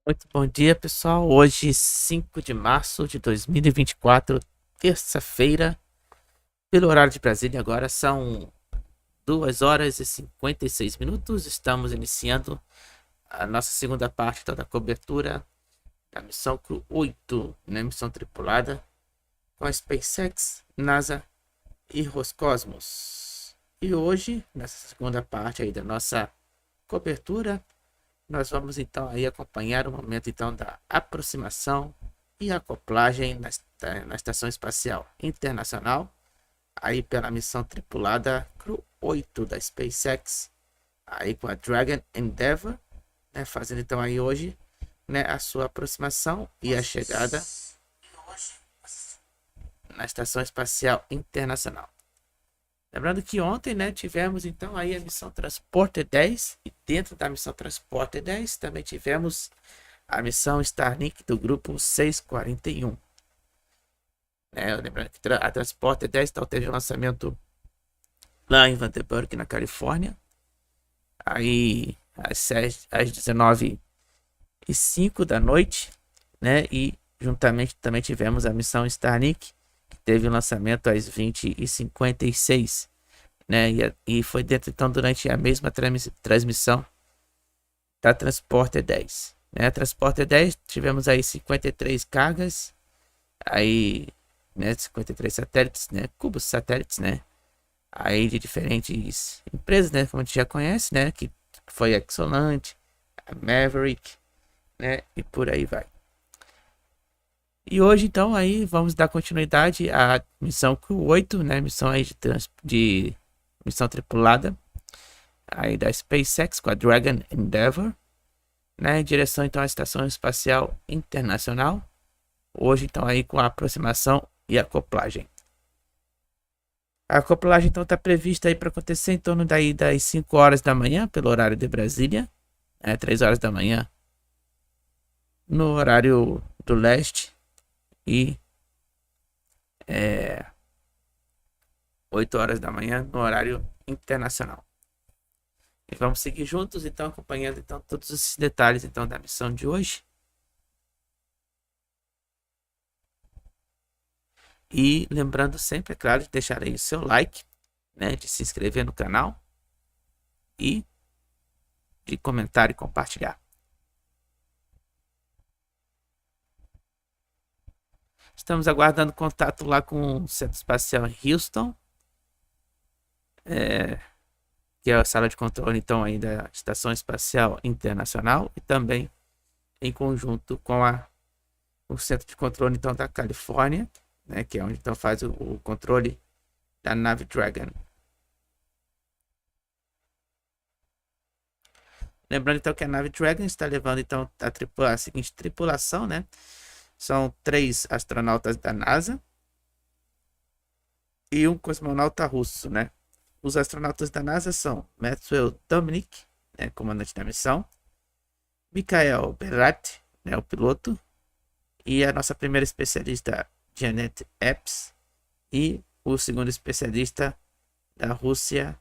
Muito bom dia, pessoal. Hoje, 5 de março de 2024, terça-feira, pelo horário de Brasília. Agora são 2 horas e 56 minutos. Estamos iniciando a nossa segunda parte da cobertura da missão CREW-8, né? Missão tripulada com a Spacex, NASA e Roscosmos. E hoje, nessa segunda parte aí da nossa cobertura, nós vamos então aí acompanhar o momento então da aproximação e acoplagem na Estação Espacial Internacional, aí pela missão tripulada CREW-8 da SpaceX, aí com a Dragon Endeavour, né, fazendo então aí hoje, né, a sua aproximação e a chegada na Estação Espacial Internacional. Lembrando que ontem, né, tivemos então aí a missão Transporter 10 e dentro da missão Transporter 10 também tivemos a missão Starlink do grupo 641. Lembrando que a Transporter 10 então, teve um lançamento lá em Vandenberg, na Califórnia, aí às 19h05 da noite, né, e juntamente também tivemos a missão Starlink, que teve o lançamento às 20h56, né, e foi dentro então durante a mesma transmissão da Transporter 10, né. A Transporter 10 tivemos aí 53 cargas, aí, né, 53 satélites, né, cubos satélites, né, aí de diferentes empresas, né, como a gente já conhece, né, que foi a Exolante, a Maverick, né, e por aí vai. E hoje então aí vamos dar continuidade à missão CREW-8, né, missão aí de missão tripulada aí da SpaceX com a Dragon Endeavour, né, em direção então à Estação Espacial Internacional. Hoje então aí com a aproximação e acoplagem. A acoplagem então está prevista aí para acontecer em torno daí das 5 horas da manhã pelo horário de Brasília, 3 horas da manhã no horário do leste e 8 horas da manhã no horário internacional. E vamos seguir juntos, então, acompanhando então todos esses detalhes então da missão de hoje. E lembrando sempre, é claro, de deixar aí o seu like, né, de se inscrever no canal e de comentar e compartilhar. Estamos aguardando contato lá com o Centro Espacial em Houston, que é a sala de controle então aí da Estação Espacial Internacional, e também em conjunto com o Centro de Controle então da Califórnia, né, que é onde então faz o controle da nave Dragon. Lembrando então que a nave Dragon está levando então a seguinte tripulação, né? São 3 astronautas da NASA e um cosmonauta russo, né? Os astronautas da NASA são Dominick, né, comandante da missão, Barratt, né, o piloto, e a nossa primeira especialista, Jeanette Epps, e o segundo especialista da Rússia,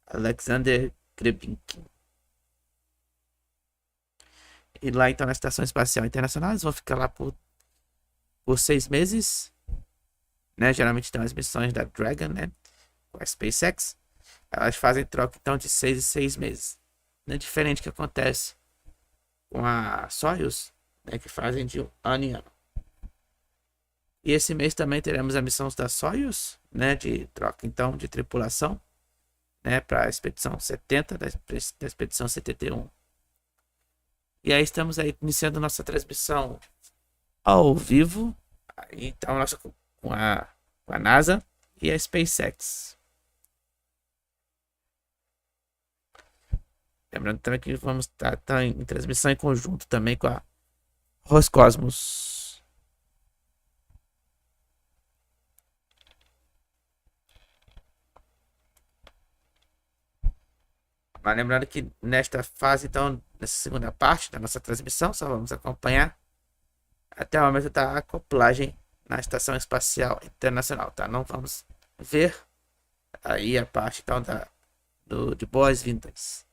Alexander Grebenkin. E lá então na Estação Espacial Internacional eles vão ficar lá por 6 meses, né? Geralmente tem as missões da Dragon, né, com a SpaceX, elas fazem troca então de 6 em 6 meses, né? Diferente que acontece com a Soyuz, né, que fazem de ano em ano. E esse mês também teremos a missão da Soyuz, né, de troca então de tripulação, né, para a expedição 70 da expedição 71. E aí estamos aí iniciando nossa transmissão ao vivo, então nossa com a NASA e a SpaceX. Lembrando também que vamos estar em transmissão em conjunto também com a Roscosmos. Mas lembrando que nesta fase, então, nessa segunda parte da nossa transmissão, só vamos acompanhar até o momento da acoplagem na Estação Espacial Internacional, tá? Não vamos ver aí a parte então de boas-vindas.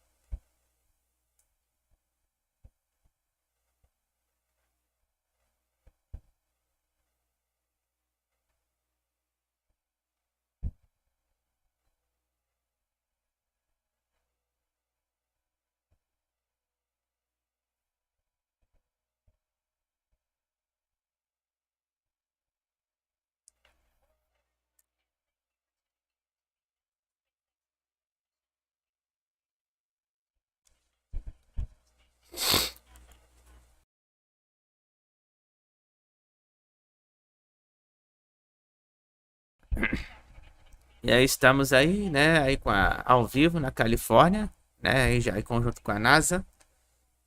E aí estamos aí, né, aí ao vivo na Califórnia, né, aí já em conjunto com a NASA.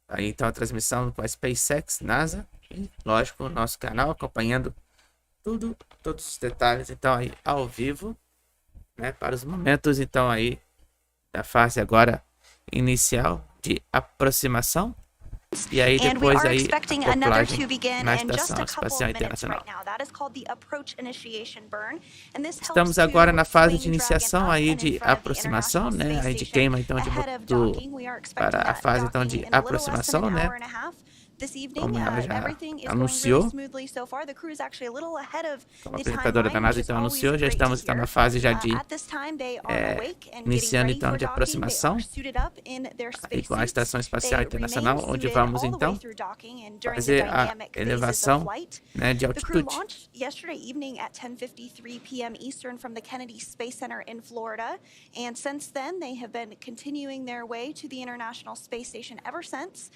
Aí então a transmissão com a Spacex, NASA, e lógico o nosso canal acompanhando todos os detalhes então aí ao vivo, né, para os momentos então aí da fase agora inicial de aproximação. E aí depois aí acoplagem na Estação Espacial Internacional. Estamos agora na fase de iniciação aí de aproximação, né? Aí de queima então para a fase então de aproximação, né? Como ela já anunciou, como a apresentadora da NASA então anunciou, já estamos então na fase já de iniciando então de aproximação aí com a Estação Espacial Internacional, onde vamos então fazer a elevação, né, de altitude. Yesterday evening at 10:53 p.m. Eastern from the Kennedy Space Center in Florida, and since then they have been continuing their way to the International Space Station ever since.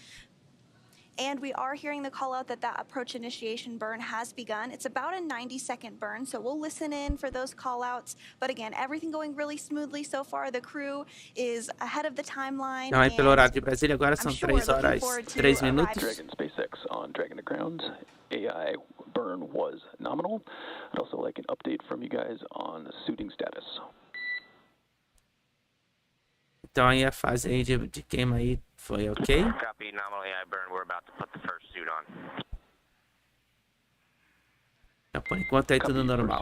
And we are hearing the call out that approach initiation burn has begun. It's about a 90-second burn, so we'll listen in for those call outs. But again, everything going really smoothly so far. The crew is ahead of the timeline. Então, aí pelo horário de Brasília, agora são 3 horas 3 minutos. Dragon SpaceX on Dragon to ground. AI burn was nominal. I'd also like an update from you guys on the suiting status. Então aí a fase aí de queima aí foi ok. Copy, nominal AI burn. We're about to put the first suit on. Então por enquanto aí tudo normal.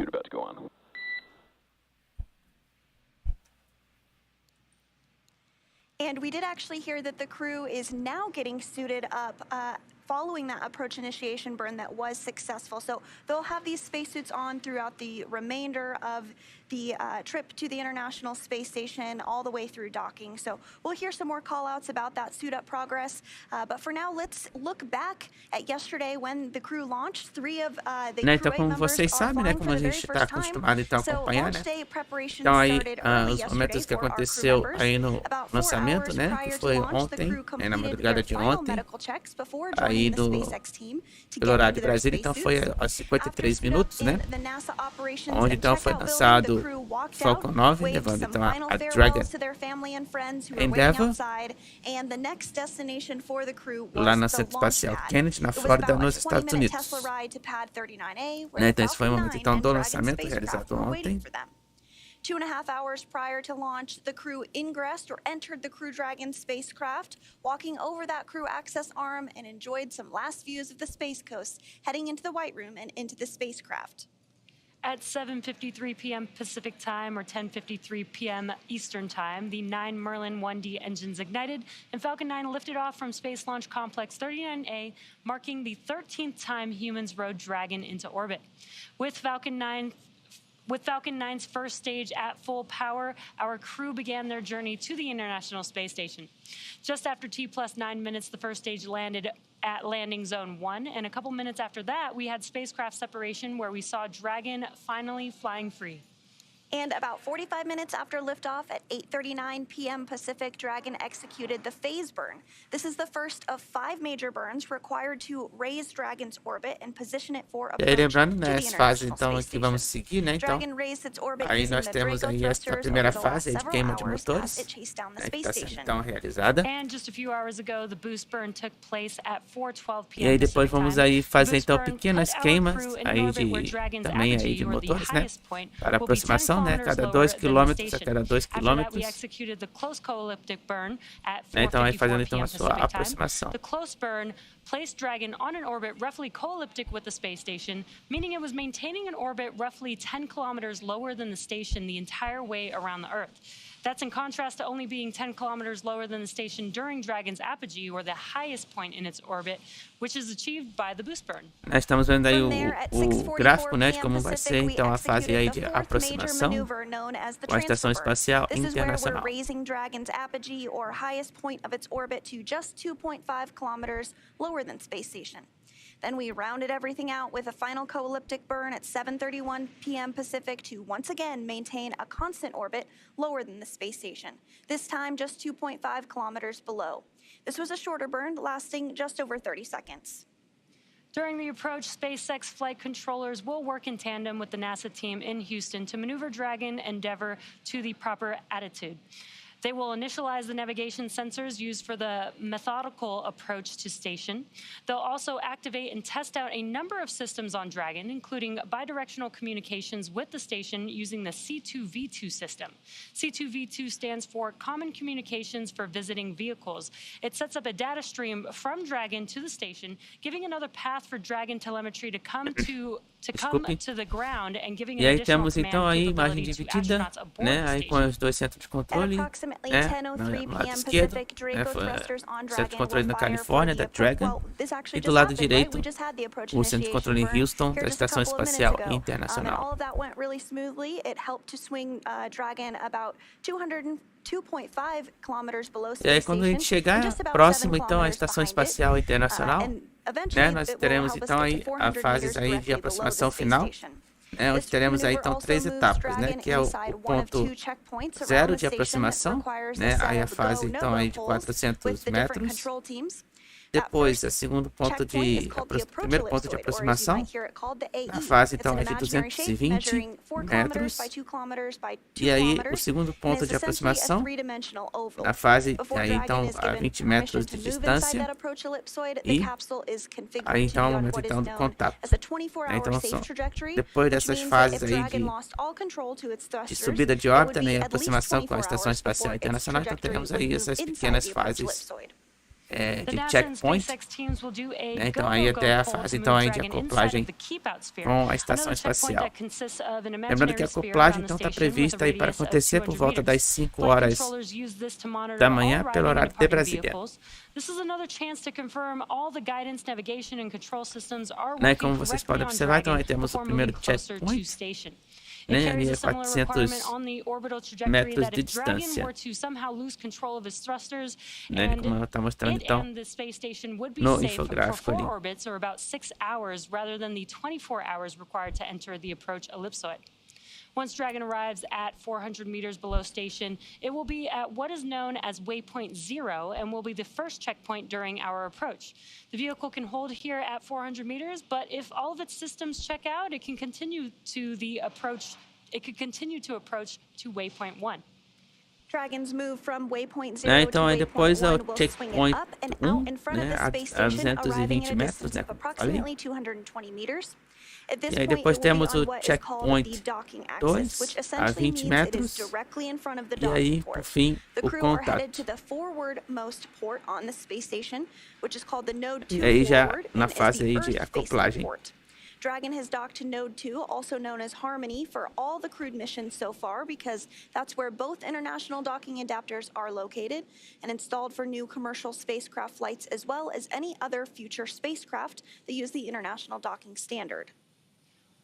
And we did actually hear that the crew is now getting suited up following that approach initiation burn that was successful. So they'll have these spacesuits on throughout the remainder of the trip to the International Space Station all the way through docking. So we'll hear some more call outs about that suit up progress. But for now, let's look back at yesterday when the crew launched. 3 of the Então, CREW-8 como vocês sabem, né, como a gente está acostumado então a acompanhar, né? Então aí os momentos que aconteceu aí no lançamento, né, que foi ontem, na madrugada de ontem, aí pelo horário de Brasília, então foi aos 53 minutos, né, onde então foi lançado Falcon 9, levando então a Dragon Endeavour lá na Estação Espacial Kennedy, na Flórida, nos Estados Unidos. Né, então esse foi o momento então do lançamento realizado ontem. 2.5 hours prior to launch, the crew ingressed or entered the Crew Dragon spacecraft, walking over that crew access arm and enjoyed some last views of the Space Coast, heading into the White Room and into the spacecraft. At 7:53 p.m. Pacific Time or 10:53 p.m. Eastern Time, the 9 Merlin 1D engines ignited and Falcon 9 lifted off from Space Launch Complex 39A, marking the 13th time humans rode Dragon into orbit. With Falcon 9's first stage at full power, our crew began their journey to the International Space Station. Just after T+9 minutes, the first stage landed at landing zone 1, and a couple minutes after that, we had spacecraft separation where we saw Dragon finally flying free. And about 45 minutes after liftoff at 8:39 p.m. Pacific, Dragon executed the phase burn. This is the first of 5 major burns required to raise Dragon's orbit and position it for approach lembrando, to né, the as fases International então Space que vamos Station. seguir, né? Então Dragon raised its orbit aí using nós the temos Draco aí essa thrusters primeira over the last fase de several queima de hours motores, as it chased down the né, que space está sendo station. então realizada. And just a few hours ago, the boost burn took place at 4:12 p.m. E aí depois Pacific vamos time. aí fazer The então boost burn pequenas put our queimas crew in aí orbit where de Dragon's também aí apogee, de or the motores, né, highest point, para will be 10 aproximação, né, kilometers cada lower 2 than the quilômetros a station. cada 2 After that, we quilômetros, executed the close co-elliptic burn at né, então aí 4:54 fazendo então p.m. a sua Pacific time. aproximação. The close burn placed Dragon on an orbit roughly co-elliptic with the space station, meaning it was maintaining an orbit roughly 10 kilometers lower than the station the entire way around the Earth. That's in contrast to only being 10 kilometers lower than the station during Dragon's apogee, or the highest point in its orbit, which is achieved by the boost burn. Nós estamos vendo aí o gráfico, né, de como vai ser então a fase aí de aproximação com a Estação Espacial Internacional. Raising Dragon's apogee or highest point of its orbit to just 2.5 kilometers lower than space station. Then we rounded everything out with a final co-elliptic burn at 7:31 p.m. Pacific to once again maintain a constant orbit lower than the space station, this time just 2.5 kilometers below. This was a shorter burn lasting just over 30 seconds. During the approach, SpaceX flight controllers will work in tandem with the NASA team in Houston to maneuver Dragon Endeavour to the proper attitude. They will initialize the navigation sensors used for the methodical approach to station. They'll also activate and test out a number of systems on Dragon, including bidirectional communications with the station using the C2V2 system. C2V2 stands for Common Communications for Visiting Vehicles. It sets up a data stream from Dragon to the station, giving another path for Dragon telemetry to come to the ground and giving E an aí additional temos então command aí imagem capability to dividida, astronauts aboard né? the Aí com station. os dois centros de At controle, approximately né? 10:03 No lado p.m. esquerdo, Pacific, né? Draco Foi thrusters on centro de Dragon controle will da fire Califórnia, for da the approach. Dragon. Well, this actually E do just lado happened, direito, right? We just had the approach o centro de initiation controle em burn Houston here da just a Estação couple of minutes Espacial ago. And all Internacional. of that went really smoothly. It helped to swing Dragon about 202.5 kilometers below E aí space quando a gente station, chegar and just about próximo 7 então à kilometers Estação behind it. Espacial Internacional, And eventually né? it Nós will teremos help us então get aí to a 400 fases meters aí de directly below the aproximação space final, station. né? Onde This teremos aí maneuver então also 3 moves etapas, né? Dragon Que é o inside one of ponto 2 checkpoints around zero the de station that aproximação, requires né? a Aí a set of fase go, então no-go aí de polls 400 with the different metros. control teams. Depois, o segundo ponto de primeiro ponto de aproximação, a fase então é de 220 metros. E aí o segundo ponto de aproximação, a fase aí então a 20 metros de distância. E aí então é o momento então do contato. Então depois dessas fases aí de subida de órbita, né, e aproximação com a Estação Espacial Internacional, então teremos aí essas pequenas fases de checkpoint, né? Então aí até a fase então aí de acoplagem com a estação espacial. Lembrando que a acoplagem então está prevista aí para acontecer por volta das 5 horas da manhã pelo horário de Brasília. Né? Como vocês podem observar, então aí temos o primeiro checkpoint, né, ali a 400 metros de distância, né, como ela está mostrando então no infográfico ali. Once Dragon arrives at 400 meters below station, it will be at what is known as waypoint 0 and will be the first checkpoint during our approach. The vehicle can hold here at 400 meters, but if all of its systems check out, it can continue to the approach. It could continue to approach to waypoint 1. Dragons move from waypoint 0 Então aí to depois é waypoint o 1 will swing checkpoint it up and 1, out in front of né, the space a station, arriving 220 at a metros, distance né, of como eu falei. approximately 220 meters. At this E aí point, depois it will be temos on o what is called the checkpoint docking 2 axis, which a essentially 20 means it is metros. directly in front of the E docking aí, por port. fim, The o crew are headed to contato. the forwardmost port on the space station, which is called the Node 2 E aí já forward, na and is fase the aí de Earth-facing acoplagem. port. Dragon has docked to Node 2, also known as Harmony, for all the crewed missions so far because that's where both international docking adapters are located and installed for new commercial spacecraft flights as well as any other future spacecraft that use the International Docking Standard.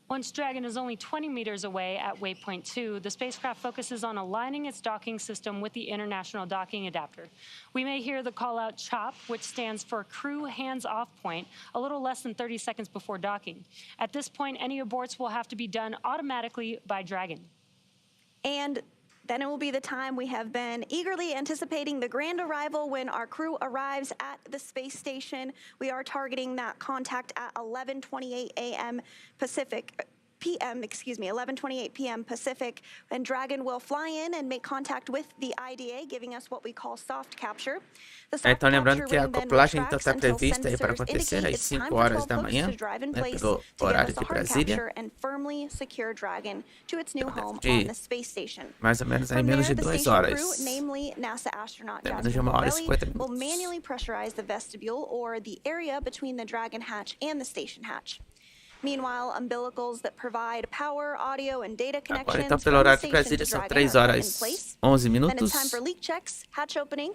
Once Dragon is only 20 meters away at waypoint 2, the spacecraft focuses on aligning its docking system with the International Docking Adapter. We may hear the call-out CHOP, which stands for Crew Hands-Off Point, a little less than 30 seconds before docking. At this point, any aborts will have to be done automatically by Dragon. And then it will be the time we have been eagerly anticipating, the grand arrival when our crew arrives at the space station. We are targeting that contact at 11:28 a.m. Pacific. 11:28 p.m. Pacific, and Dragon will fly in and make contact with the IDA, giving us what we call soft capture. The soft Então lembrando capture que a ring then acoplagem então retracts está until prevista aí para sensors acontecer indicate às it's time 5 for horas 12 da hooks manhã, to drive in né, place pelo to give horário us de a hard Brasília. capture and firmly secure Dragon to its new home De on the space station. mais ou menos aí From menos there, de the 2 station horas. crew, namely NASA astronaut Menos de Jasmine 1 hora e Morelli, 50 will minutos. manually pressurize the vestibule or the area between the Dragon hatch and the station hatch. Meanwhile, umbilicals that provide power, audio, and data Agora connections então pelo from the horário de station Brasília to são Dragon 3 are put in horas place. 11 Then it's minutos. time for leak checks, hatch opening,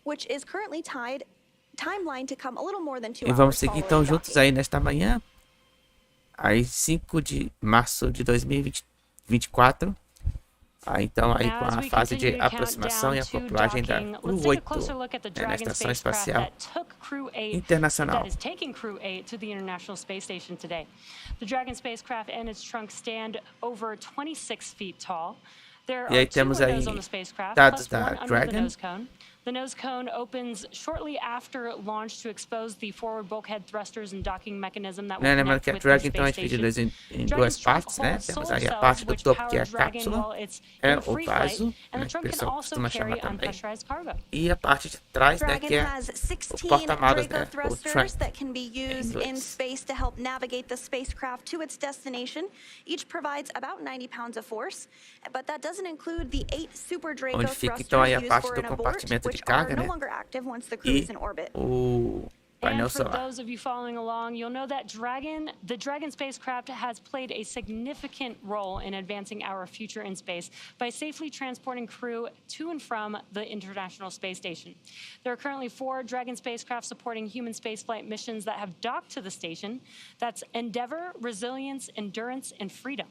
which is currently timeline to come a little more than 2 E hours vamos seguir então following juntos docking. aí nesta manhã, aí 5 de março de 2024. Então aí com a fase de aproximação e acoplagem da CREW-8, na Estação Espacial Internacional. That is taking CREW-8 to the International Space Station today. The Dragon spacecraft and its trunk stand over 26 feet tall. There E aí are 2 temos aí windows on the spacecraft, dados plus da one under the Dragon. nose cone. The nose cone opens shortly after launch to expose the forward bulkhead thrusters and docking mechanism that will Lembrando connect que a with the Dragon então é space dividida station. em Dragon's duas trunk partes, né? holds Temos solar aí a cells parte do which topo que é power a Dragon cápsula, while it's é in o free flight, vaso, and né, the que o trunk can pessoal also costuma carry chamar também. unpressurized cargo. E a parte de trás, né, Dragon que é has o 16 porta-malas, Draco né? O thrusters trunk. that can be used in inglês. space to help navigate the spacecraft to its destination. Each provides about 90 pounds of force, but that doesn't include the 8 Super Draco Onde fica thrusters então aí a used parte for do an abort, compartimento de which are carga, no né? longer active once the crew E is in orbit. o painel And for solar. those of you following along, you'll know that the Dragon spacecraft has played a significant role in advancing our future in space by safely transporting crew to and from the International Space Station. There are currently 4 Dragon spacecraft supporting human spaceflight missions that have docked to the station. That's Endeavour, Resilience, Endurance, and Freedom.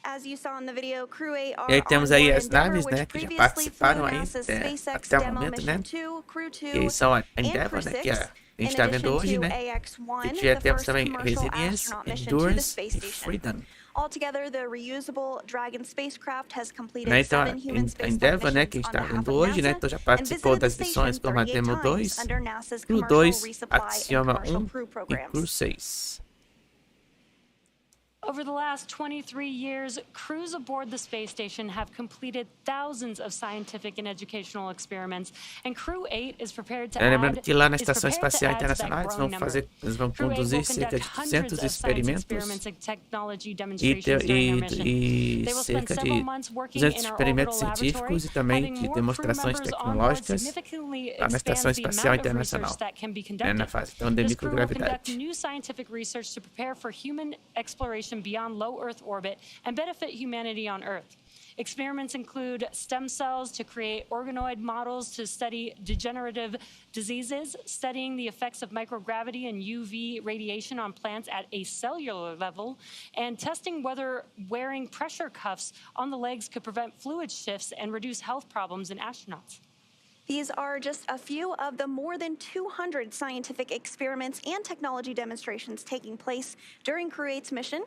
As you saw in the video, CREW-8 E aí are temos on aí board as Endeavour, naves, which né, que já previously participaram flew aí NASA's SpaceX até o Demo momento, Mission né? 2, CREW-2, Que são a and Endeavour, né, que CREW-6, a gente in está vendo addition hoje, to né? AX-1, E já the temos first também commercial Resilience, astronaut mission to the Endurance space e station. Freedom. Altogether, the reusable Dragon spacecraft has completed Né? Então, 7 human a spaceflight Endeavour, né, que a missions gente on está behalf vendo of hoje, né? NASA Então já and participou visited the das station missões como a 38 Demo times 2, under NASA's Crew commercial 2, resupply and Axioma commercial 1 crew e programs. Crew 6. Over the last 23 years, crews aboard the space station have completed thousands of scientific and educational experiments, and CREW-8 is prepared to Lembrando add que lá na is Estação prepared to Espacial add to that Internacional growing number. eles vão CREW-8 will conduzir cerca conduct de hundreds 200 of science experimentos experiments and technology e, demonstrations during their mission. e They will spend cerca several de months working 200 in our experimentos orbital laboratory. científicos e também Having de more crew demonstrações members on board tecnológicas significantly lá na Estação expands the Espacial amount of Internacional, research that can be né, na conducted. fase então, de This crew will conduct microgravidade. new scientific research to prepare for human exploration beyond low Earth orbit and benefit humanity on Earth. Experiments include stem cells to create organoid models to study degenerative diseases, studying the effects of microgravity and UV radiation on plants at a cellular level, and testing whether wearing pressure cuffs on the legs could prevent fluid shifts and reduce health problems in astronauts. These are just a few of the more than 200 scientific experiments and technology demonstrations taking place during CREW-8's mission.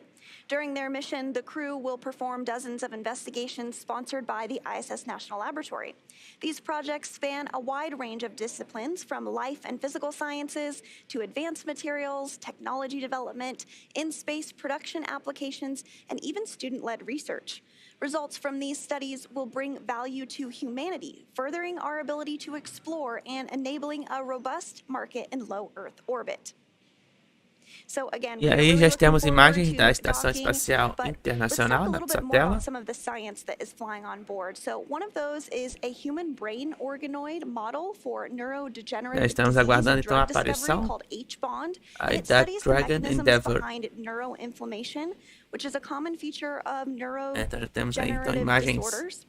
During their mission, the crew will perform dozens of investigations sponsored by the ISS National Laboratory. These projects span a wide range of disciplines, from life and physical sciences to advanced materials, technology development, in-space production applications, and even student-led research. Results from these studies will bring value to humanity, furthering our ability to explore and enabling a robust market in low Earth orbit. So again, E aí já temos imagens da Estação Espacial Internacional na sua tela. some of the science that is flying on board. So one of those is a human brain organoid model for neurodegenerative Estamos disease aguardando então a drug discovery aparição called H-bond. aí It da studies the Dragon mechanisms Endeavour. behind neuroinflammation, which is a common feature of Então já temos aí então neurodegenerative imagens disorders.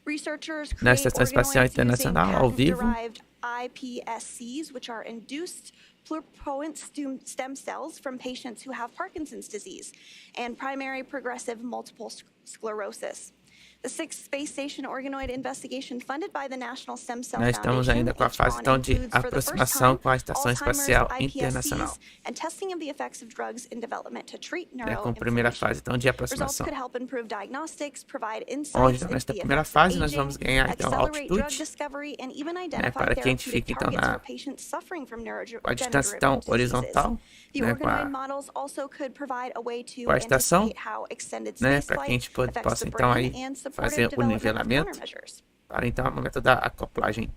Researchers na create Estação Espacial organoids using Internacional ao vivo. patent-derived iPSCs, which are induced pluripotent stem cells from patients who have Parkinson's disease and primary progressive multiple sclerosis. The sixth space station organoid investigation funded by the National Stem Cell Nós estamos Foundation, ainda com a fase então de includes, for the first aproximação time, com a Estação Alzheimer's Espacial iPSCs Internacional. and testing of the effects of drugs in development to treat Com a primeira neuroinflammation. fase então de Results aproximação. could help improve diagnostics, provide Onde insights então, into nesta the primeira effects of fase nós aging, vamos ganhar então accelerate drug altitude, discovery, and even né, identify para que a gente therapeutic fique então targets na for patients suffering from com a distância então neurodegenerative horizontal, diseases. The né, com organoid a models also could provide a way to estação, anticipate how extended né, para que a spaceflight gente affects possa the então brain aí and supportive fazer o development of nivelamento countermeasures. para então o momento da acoplagem.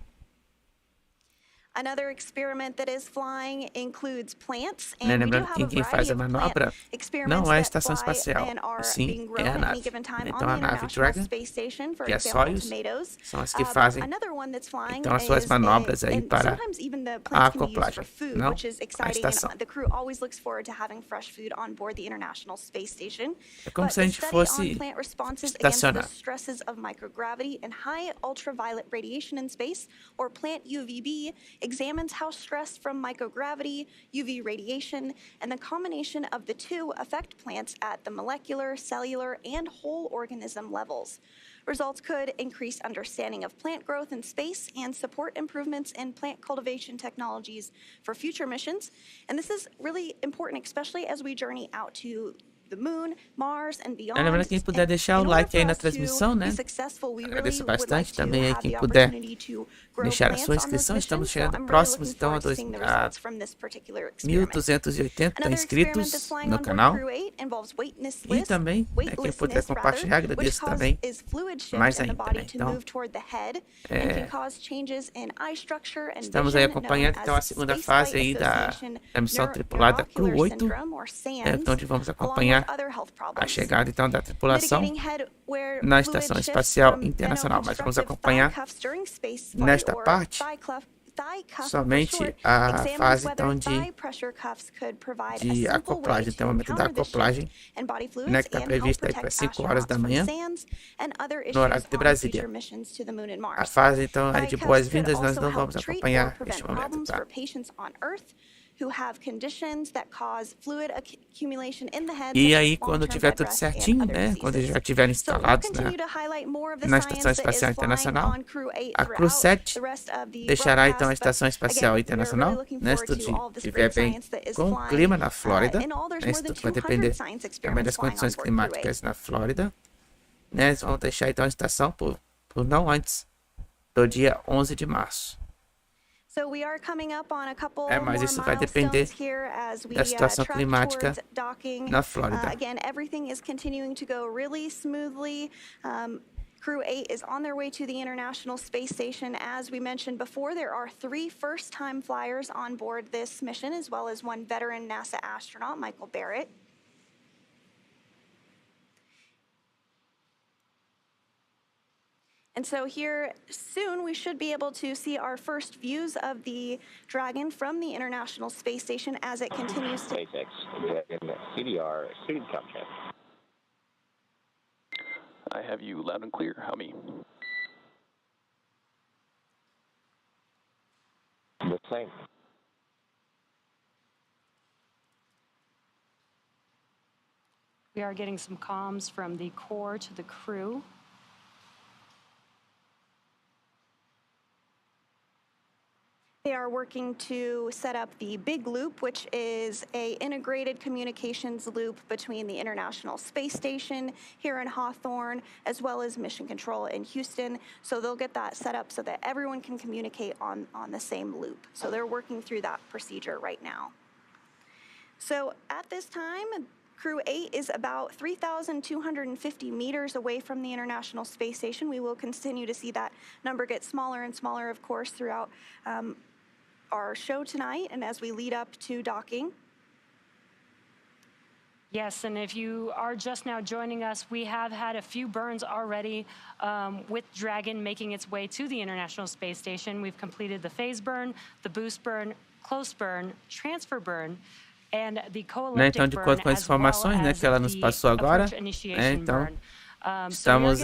Another experiment that is flying includes plants, Né, and we do lembrando have que a quem faz variety a of plant manobra experiments não é a that Estação fly Espacial, and are sim being é grown a at any nave. given time Então on a the nave International Dragon, Space Station, for que é example, Soyuz, tomatoes. são as que fazem Another one that's flying então as suas is manobras aí and para sometimes even the a plants can be used for acoplagem, food, não which is a exciting, estação. and the crew always looks forward to having fresh food on board the International Space Station. É como But se a the gente study fosse on plant responses against the estacionar. stresses of microgravity and high ultraviolet radiation in space, or plant UVB, examines how stress from microgravity, UV radiation, and the combination of the two affect plants at the molecular, cellular, and whole organism levels. Results could increase understanding of plant growth in space and support improvements in plant cultivation technologies for future missions. And this is really important, especially as we journey out to the moon, Mars, and beyond. Lembrando que quem puder deixar o like aí na transmissão, né? Agradeço bastante também aí quem puder deixar a sua inscrição. Estamos chegando próximos então a 1.280 inscritos no canal. E também, né, quem puder compartilhar, agradeço também mais ainda, né? Então, estamos aí acompanhando então a segunda fase aí da missão tripulada CREW-8, então onde vamos acompanhar a chegada então da tripulação na Estação Espacial Internacional. Mas vamos acompanhar nesta parte somente a fase então de acoplagem, então o momento da acoplagem, né, que está prevista para 5 horas da manhã no horário de Brasília. A fase então aí de boas-vindas nós não vamos acompanhar neste momento, tá? E aí, quando tiver tudo certinho, né? Quando já estiverem instalados na Estação Espacial Internacional, a CREW-7 deixará então a Estação Espacial Internacional, né? Se tudo estiver bem com o clima na Flórida, né? Isso tudo vai depender também das condições climáticas na Flórida, né? Eles vão deixar então a estação por não antes do dia 11 de março. Mas isso vai depender da situação climática na Flórida. CREW-8 is on their way to the International Space Station. As we mentioned before, there are 3 first-time flyers on board this mission, as well as 1 veteran NASA astronaut, Michael Barratt. And so here soon we should be able to see our first views of the Dragon from the International Space Station as it continues to... SpaceX, CDR, student contract. I have you loud and clear. How me? The same. We are getting some comms from the core to the crew. They are working to set up the big loop, which is a integrated communications loop between the International Space Station here in Hawthorne, as well as Mission Control in Houston. So they'll get that set up so that everyone can communicate on the same loop. So they're working through that procedure right now. So at this time, CREW-8 is about 3,250 meters away from the International Space Station. We will continue to see that number get smaller and smaller, of course, throughout our show tonight and as we lead up to docking. Yes, and if you are just now joining us, we have had a few burns already with Dragon making its way to the International Space Station. We've completed the phase burn, the boost burn, close burn, transfer burn, and the co-elliptic Então, de burn, acordo com as as well informações, né, as que ela nos the passou agora, approach initiation então burn. estamos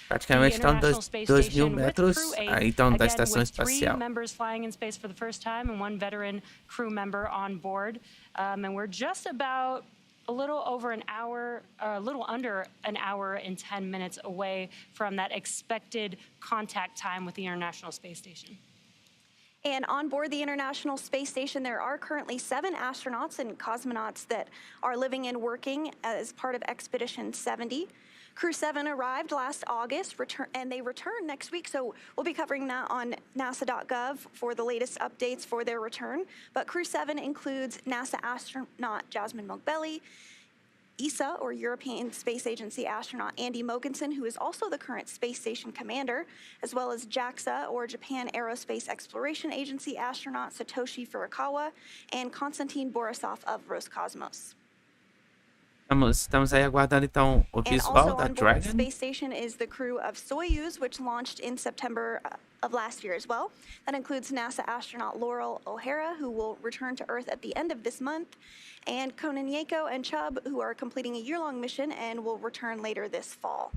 praticamente então 2.000 metros aí então da Estação Espacial. Members flying in space for the first time and 1 veteran crew member on board, and we're just about a little over an hour, a little under an hour and 10 minutes away from that expected contact time with the International Space Station. And on board the International Space Station, there are currently 7 astronauts and cosmonauts that are living and working as part of Expedition 70. CREW-7 arrived last August, and they return next week, so we'll be covering that on nasa.gov for the latest updates for their return. But CREW-7 includes NASA astronaut Jasmine Mogbelli, ESA, or European Space Agency astronaut Andy Mogensen, who is also the current space station commander, as well as JAXA, or Japan Aerospace Exploration Agency astronaut Satoshi Furukawa, and Konstantin Borisov of Roscosmos. Estamos aí aguardando então o visual da Dragon. The space station is the crew of Soyuz, which launched in September of last year as well. That includes NASA astronaut Laurel O'Hara, who will return to Earth at the end of this month, and Kononenko and Chubb, who are completing a year-long mission and will return later this fall.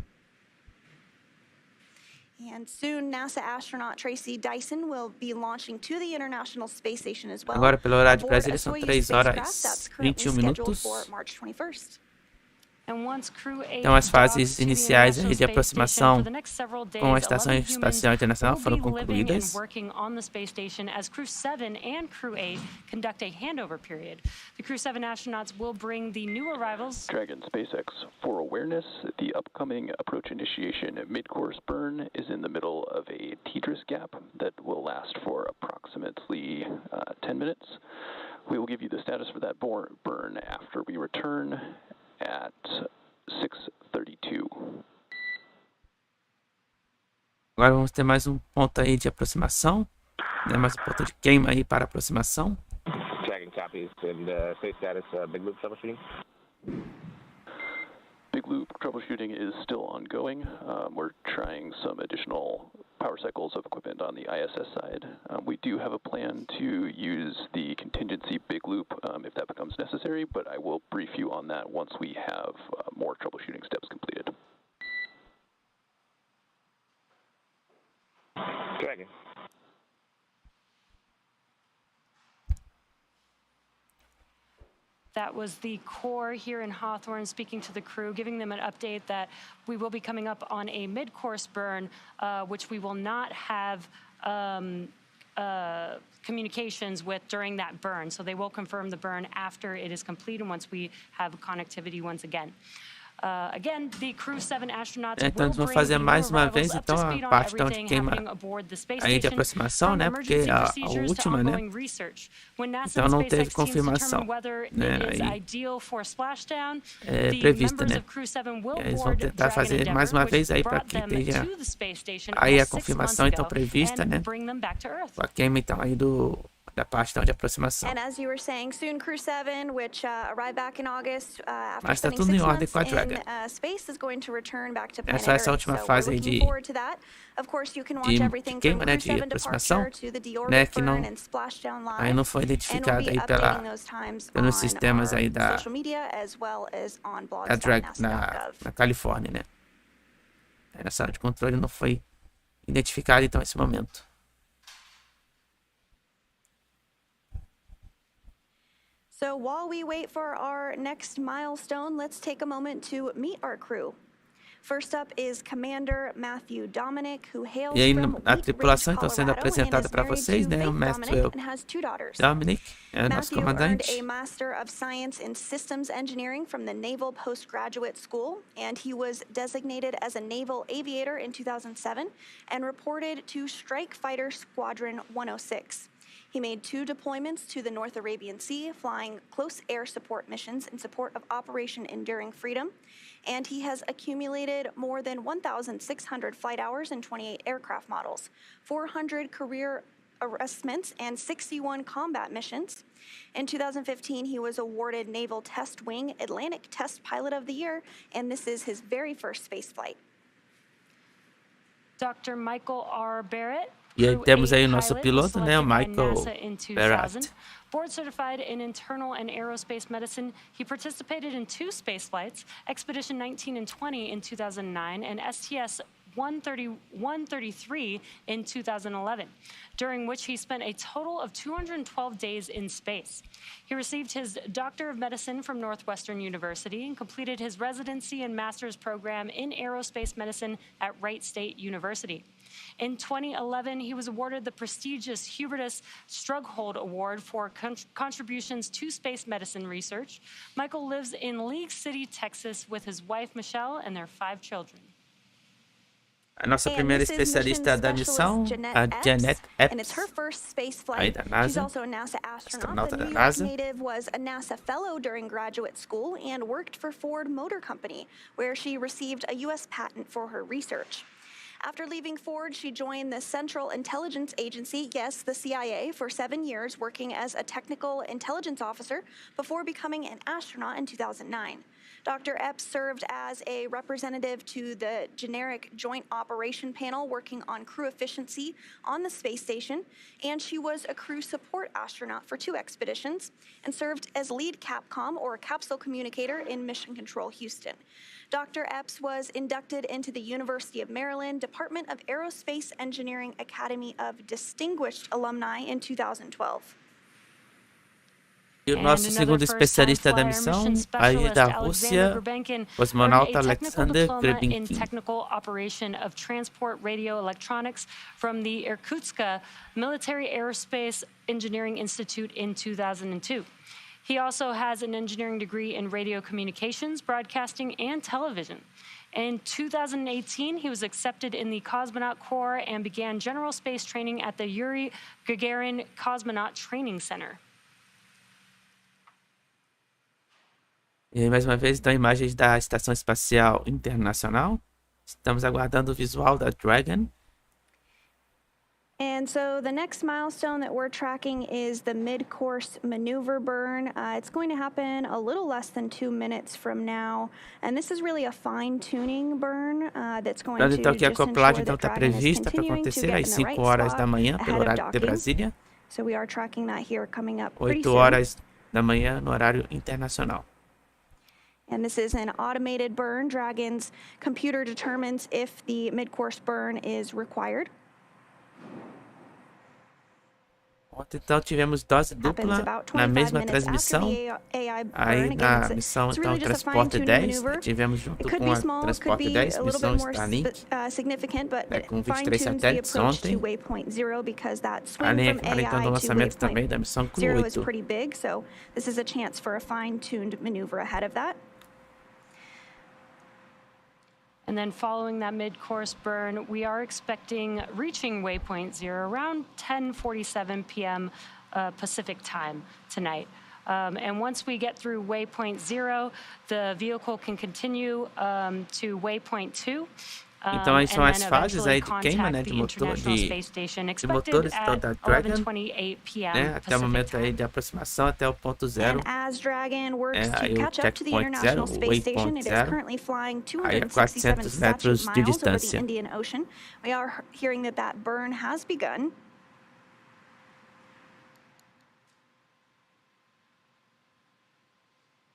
And soon, NASA astronaut Tracy Dyson will be launching to the International Space Station as well. Agora, pelo horário de Brasília, são 3 horas e 21 minutos. For March 21st. And once Crew-8 Então, as fases docks to the iniciais International aí de Space aproximação Station for the next several days, com a Estação 11 Espacial humans Internacional will foram be living concluídas. and working on the space station as Crew-7 and Crew-8 conduct a handover period. The Crew-7 astronauts will bring the new arrivals. Dragon SpaceX, for awareness, the upcoming approach initiation mid-course burn is in the middle of a TDRS gap that will last for approximately 10 minutes. We will give you the status for that burn after we return at 6:32. Agora vamos ter mais um ponto aí de aproximação, né? Mais um ponto de queima aí para aproximação. Dragon copies and space status, big loop troubleshooting. Big loop troubleshooting is still ongoing. We're trying some additional power cycles of equipment on the ISS side. We do have a plan to use the contingency big loop if that becomes necessary, but I will brief you on that once we have more troubleshooting steps completed. Dragon. That was the core here in Hawthorne speaking to the crew, giving them an update that we will be coming up on a mid-course burn, which we will not have communications with during that burn. So they will confirm the burn after it is complete and once we have connectivity once again. Again, the Crew-7 astronauts Então eles vão fazer mais uma vez então a parte então de queima aí de aproximação, né? Porque a última, né? Então não teve confirmação, né? Aí é prevista, né? E eles vão tentar fazer mais uma vez aí para que esteja aí a confirmação então prevista, né? A queima então aí da parte então de aproximação. And as you were saying, soon Crew-7, which arrived back in August after Mas está spending tudo em 6 ordem months com a Dragon. in space, is going to return back to É planet só essa Earth. última So fase we're aí looking de forward to that. Of course, you can watch everything from queima, né? De Crew-7 aproximação, departure to the né? deorbit Que não burn and splashdown live. aí não foi And we'll identificado be aí updating those times pelos on sistemas aí our da social media as well as on da Dragon blogs.nasa.gov. na Califórnia, né? Aí na sala de controle não foi identificado então esse momento. So while we wait for our next milestone, let's take a moment to meet our crew. First up is Commander Matthew Dominick, who hails E aí from a Wheat tripulação Ridge, então sendo Colorado, and apresentada is para married vocês, to né? O Faith mestre Dominick and has 2 daughters. Dominick é nosso Matthew earned comandante. a Master of Science in Systems Engineering from the Naval Postgraduate School, and he was designated as a naval aviator in 2007 and reported to Strike Fighter Squadron 106. He made 2 deployments to the North Arabian Sea, flying close air support missions in support of Operation Enduring Freedom, and he has accumulated more than 1,600 flight hours in 28 aircraft models, 400 career arrestments, and 61 combat missions. In 2015, he was awarded Naval Test Wing Atlantic Test Pilot of the Year, and this is his very first space flight. Dr. Michael R. Barratt. E aí temos aí o nosso piloto, né, o Michael Barratt. Board certified in internal and aerospace medicine, he participated in 2 space flights, Expedition 19 and 20 in 2009 and STS 133 in 2011, during which he spent a total of 212 days in space. He received his Doctor of Medicine from Northwestern University and completed his residency and master's program in aerospace medicine at Wright State University. In 2011, he was awarded the prestigious Hubertus Strughold Award for contributions to space medicine research. Michael lives in League City, Texas, with his wife, Michelle, and their 5 children. A nossa primeira especialista da missão, a Jeanette And it's Epps, her first space flight. aí da NASA, She's also a NASA astronaut. Astronauta The da New York NASA. native was a NASA fellow during graduate school and worked for Ford Motor Company, where she received a U.S. patent for her research. After leaving Ford, she joined the Central Intelligence Agency, yes, the CIA, for 7 years, working as a technical intelligence officer before becoming an astronaut in 2009. Dr. Epps served as a representative to the Generic Joint Operation Panel working on crew efficiency on the space station, and she was a crew support astronaut for 2 expeditions and served as lead Capcom, or capsule communicator, in Mission Control Houston. Dr. Epps was inducted into the University of Maryland Department of Aerospace Engineering Academy of Distinguished Alumni in 2012. E o nosso segundo especialista da missão, aí da Rússia, cosmonauta Alexander Grebenkin. Technical operation of transport radio electronics from the Irkutsk Military Aerospace Engineering Institute in 2002. He also has an engineering degree in radio communications, broadcasting, and television. In 2018, he was accepted in the Cosmonaut Corps and began general space training at the Yuri Gagarin Cosmonaut Training Center. E aí, mais uma vez, então, imagens da Estação Espacial Internacional. Estamos aguardando o visual da Dragon. And so the next milestone that we're tracking is the mid-course maneuver burn. It's going to happen a little less than 2 minutes from now. And this is really a fine-tuning burn that's going to Então, aqui a just ensure acoplagem that está Dragon is prevista para continuing to acontecer get às in the 5 right horas da spot manhã, pelo ahead of horário de docking. Brasília. So we are tracking that here coming up pretty 8 soon. horas da manhã no horário internacional. And this is an automated burn. Dragon's computer determines if the mid-course burn is required. Ontem, então, tivemos dose dupla na mesma transmissão. Aí na missão, então, Transporte 10, tivemos junto com a Transporte 10, missão Starlink, com 23 satélites ontem. Além, então, do lançamento também da missão CREW-8. pretty big, so this is a chance for a fine-tuned maneuver ahead of that. And then following that mid-course burn, we are expecting reaching waypoint 0 around 10:47 p.m. Pacific time tonight. And once we get through waypoint 0, the vehicle can continue to waypoint 2. Então, aí são as fases aí de queima, né, de motores então, da Dragon, né, até o momento aí de aproximação até o ponto 0. As Dragon works aí to o catch up to the checkpoint 0, International o Space Station, waypoint it is 0. currently flying Aí a 267 400 statute metros de miles over the distância. Indian Ocean. We are hearing that burn has begun.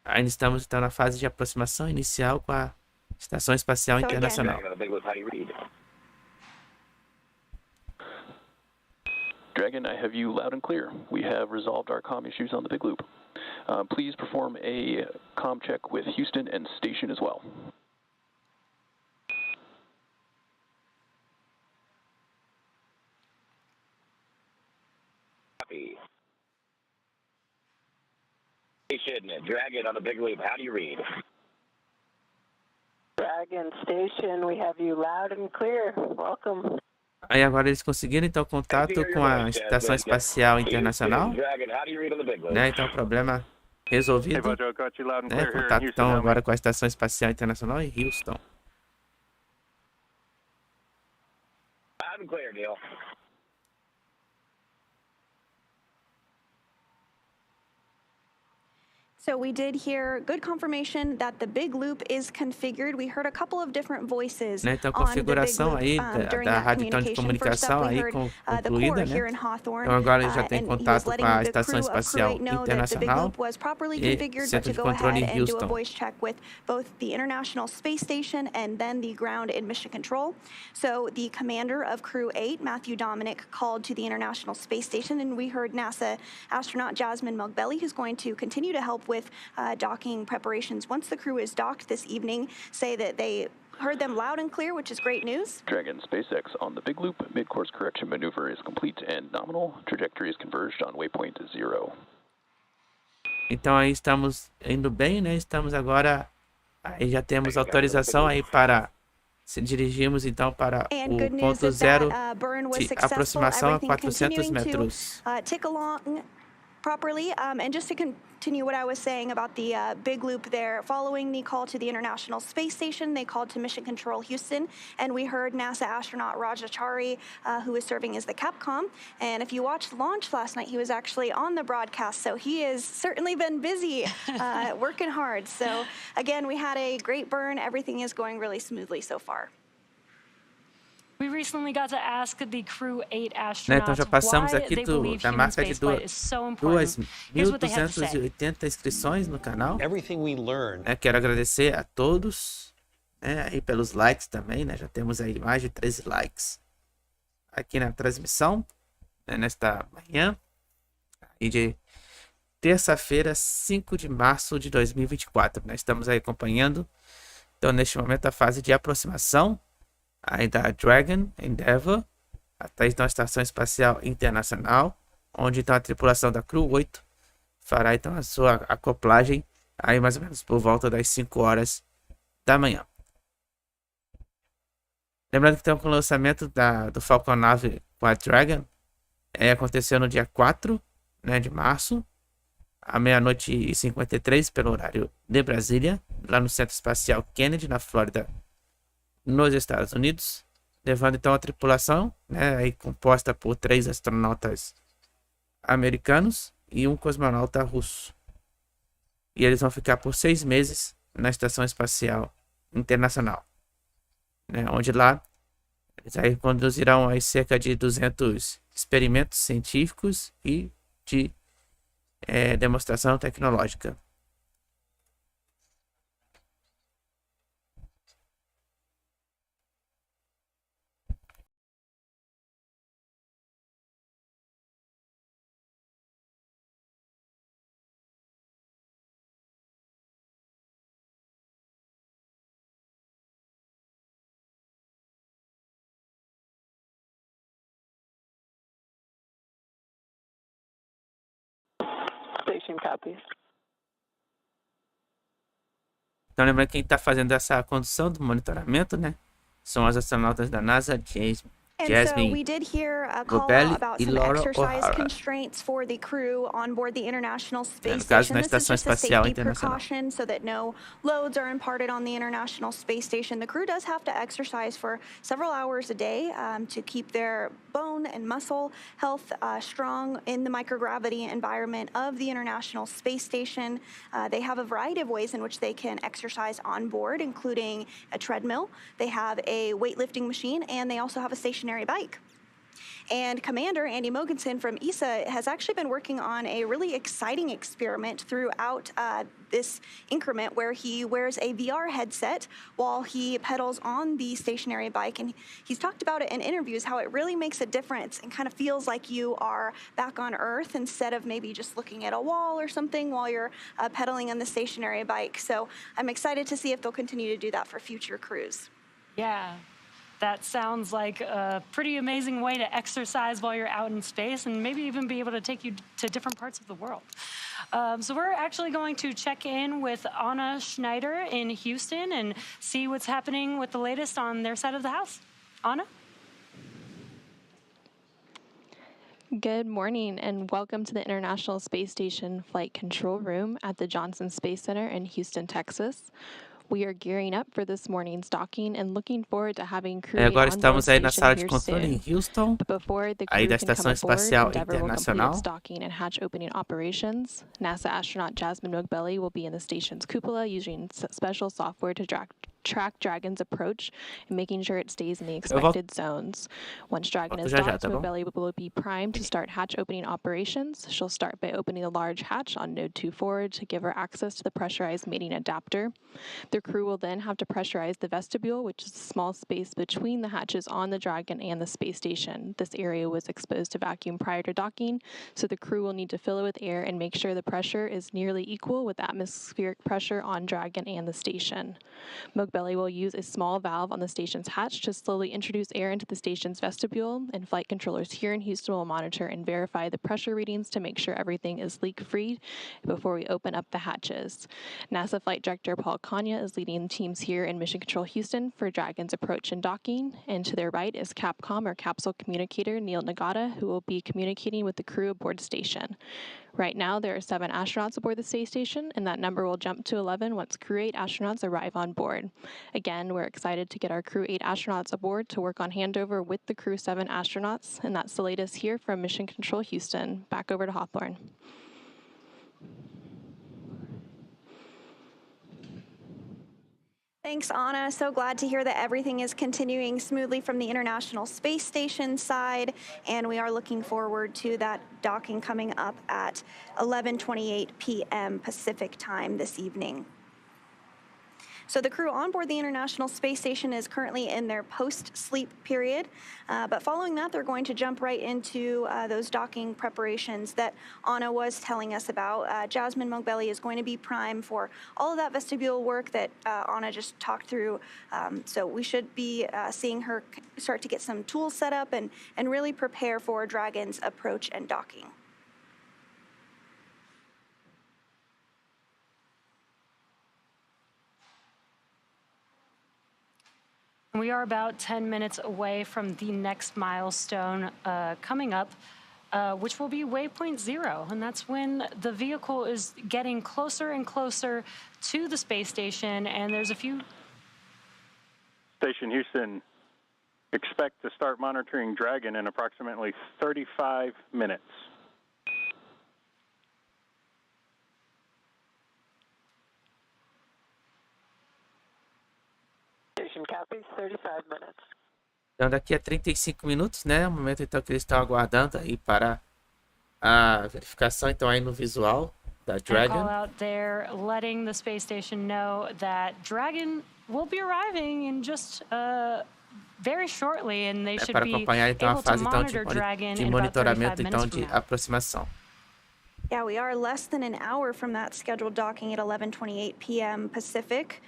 Ainda estamos então na fase de aproximação inicial com a Estação Espacial Internacional. Dragon, I have you loud and clear. We have resolved our comm issues on the Big Loop. Please perform a comm check with Houston and station as well. Copy. Station, Dragon on the Big Loop. How do you read? Dragon Station, we have you loud and clear. Welcome. Aí agora eles conseguiram então contato com a Estação Espacial Internacional, né? Então problema resolvido, né? Contato então agora com a Estação Espacial Internacional em Houston. Loud and clear, Neil. So we did hear good confirmation that the big loop is configured. We heard a couple of different voices Né? Então, on the big configuração loop aí during da that rádio então de communication. First comunicação up, we aí heard the concluída, core né? here in Hawthorne, Então agora ele já tem and he was contato letting com a the Estação crew of Espacial CREW-8 know that the big Internacional loop was properly e configured, but Centro to de go Controle ahead em and do a Houston. voice check with both the International Space Station and then the ground and mission control. So the commander of CREW-8, Matthew Dominick, called to the International Space Station, and we heard NASA astronaut Jasmine Mugbelly, who's going to continue to help with docking preparations. Once the crew is docked this evening, say that they heard them loud and clear, which is great news. Dragon SpaceX on the Big Loop. Mid-course correction maneuver is complete and nominal. Trajectory is converged on waypoint 0. Então aí estamos indo bem, né? Estamos agora, aí já temos autorização aí para se dirigirmos então para o ponto 0 de aproximação a 400 metros. Tick along properly, and just to continue what I was saying about the big loop there, following the call to the International Space Station, they called to Mission Control Houston, and we heard NASA astronaut Rajachari, who is serving as the Capcom, and if you watched the launch last night, he was actually on the broadcast, so he has certainly been busy, working hard. So again, we had a great burn. Everything is going really smoothly so far. We recently got to ask the CREW-8 Né? Então já astronauts passamos why aqui they believe da human marca de spaceflight is so important. Here's what they had to say. 2.280 inscrições no canal. Everything we learn. Quero agradecer a todos, né, aí pelos likes também, né? Já temos aí mais de 13 likes aqui na transmissão, né, nesta manhã e de terça-feira, 5 de março de 2024. Nós estamos aí acompanhando, então, neste momento, a fase de aproximação aí da Dragon Endeavour até então a Estação Espacial Internacional, onde então a tripulação da CREW-8 fará então a sua acoplagem aí mais ou menos por volta das 5 horas da manhã. Lembrando que então, com o lançamento do Falcon 9 com a Dragon, aconteceu no dia 4, né, de março, à meia-noite e 53, pelo horário de Brasília, lá no Centro Espacial Kennedy, na Flórida, nos Estados Unidos, levando então a tripulação, né, aí composta por 3 astronautas americanos e um cosmonauta russo. E eles vão ficar por 6 meses na Estação Espacial Internacional, né, onde lá eles aí conduzirão aí cerca de 200 experimentos científicos e de demonstração tecnológica. Station copies. Então, lembrando que quem está fazendo essa condução do monitoramento, né, são as astronautas da NASA, And so we did hear a call Gobelli out about e some Laura exercise O'Hara. constraints for the crew on board the International Space No caso, Station. na This is Estação just a Espacial safety Internacional. precaution so that no loads are imparted on the International Space Station. The crew does have to exercise for several hours a day to keep their bone and muscle health strong in the microgravity environment of the International Space Station. They have a variety of ways in which they can exercise on board, including a treadmill. They have a weightlifting machine, and they also have a stationary bike. And Commander Andy Mogensen from ESA has actually been working on a really exciting experiment throughout this increment where he wears a VR headset while he pedals on the stationary bike. And he's talked about it in interviews, how it really makes a difference and kind of feels like you are back on Earth instead of maybe just looking at a wall or something while you're pedaling on the stationary bike. So I'm excited to see if they'll continue to do that for future crews. Yeah. That sounds like a pretty amazing way to exercise while you're out in space and maybe even be able to take you to different parts of the world. So we're actually going to check in with Anna Schneider in Houston and see what's happening with the latest on their side of the house. Anna? Good morning and welcome to the International Space Station Flight Control Room at the Johnson Space Center in Houston, Texas. We are gearing up for this morning's docking and looking forward to having crew Agora on board estamos aí na station sala de here controle em soon. Houston, But before the aí crew da can come Estação aboard, Espacial Endeavour will complete Internacional. its docking and hatch opening operations. NASA astronaut Jasmine Mogbelli will be in the station's cupola using special software to track Dragon's approach and making sure it stays in the expected zones. Once Dragon is docked, Mogbelli will be primed to start hatch opening operations. She'll start by opening a large hatch on node 2 forward to give her access to the pressurized mating adapter. The crew will then have to pressurize the vestibule, which is a small space between the hatches on the Dragon and the space station. This area was exposed to vacuum prior to docking, so the crew will need to fill it with air and make sure the pressure is nearly equal with atmospheric pressure on Dragon and the station. Mogbelli will use a small valve on the station's hatch to slowly introduce air into the station's vestibule, and flight controllers here in Houston will monitor and verify the pressure readings to make sure everything is leak-free before we open up the hatches. NASA Flight Director Paul Kanya is leading teams here in Mission Control Houston for Dragon's approach and docking, and to their right is Capcom or Capsule Communicator Neil Nagata, who will be communicating with the crew aboard station. Right now, there are 7 astronauts aboard the space station, and that number will jump to 11 once CREW-8 astronauts arrive on board. Again, we're excited to get our CREW-8 astronauts aboard to work on handover with the CREW-7 astronauts, and that's the latest here from Mission Control Houston. Back over to Hawthorne. Thanks, Anna. So glad to hear that everything is continuing smoothly from the International Space Station side, and we are looking forward to that docking coming up at 11:28 p.m. Pacific time this evening. So the crew on board the International Space Station is currently in their post-sleep period, but following that, they're going to jump right into those docking preparations that Anna was telling us about. Jasmine Mogbelli is going to be prime for all of that vestibule work that Anna just talked through. So we should be seeing her start to get some tools set up and really prepare for Dragon's approach and docking. We are about 10 minutes away from the next milestone coming up, which will be waypoint 0. And that's when the vehicle is getting closer and closer to the space station. And there's a few... Station Houston, expect to start monitoring Dragon in approximately 35 minutes. Copy, 35 minutes. Então daqui a 35 minutos, né? O momento então que eles estão aguardando aí para a verificação, então aí no visual da Dragon. Call out there, letting the space station know that Dragon will be arriving in just very shortly, and they should Para be acompanhar então a able to fase então monitor Dragon de in about 35 monitoramento então minutes de from now. aproximação. Yeah, we are less than an hour from that scheduled docking at 11:28 p.m. Pacific.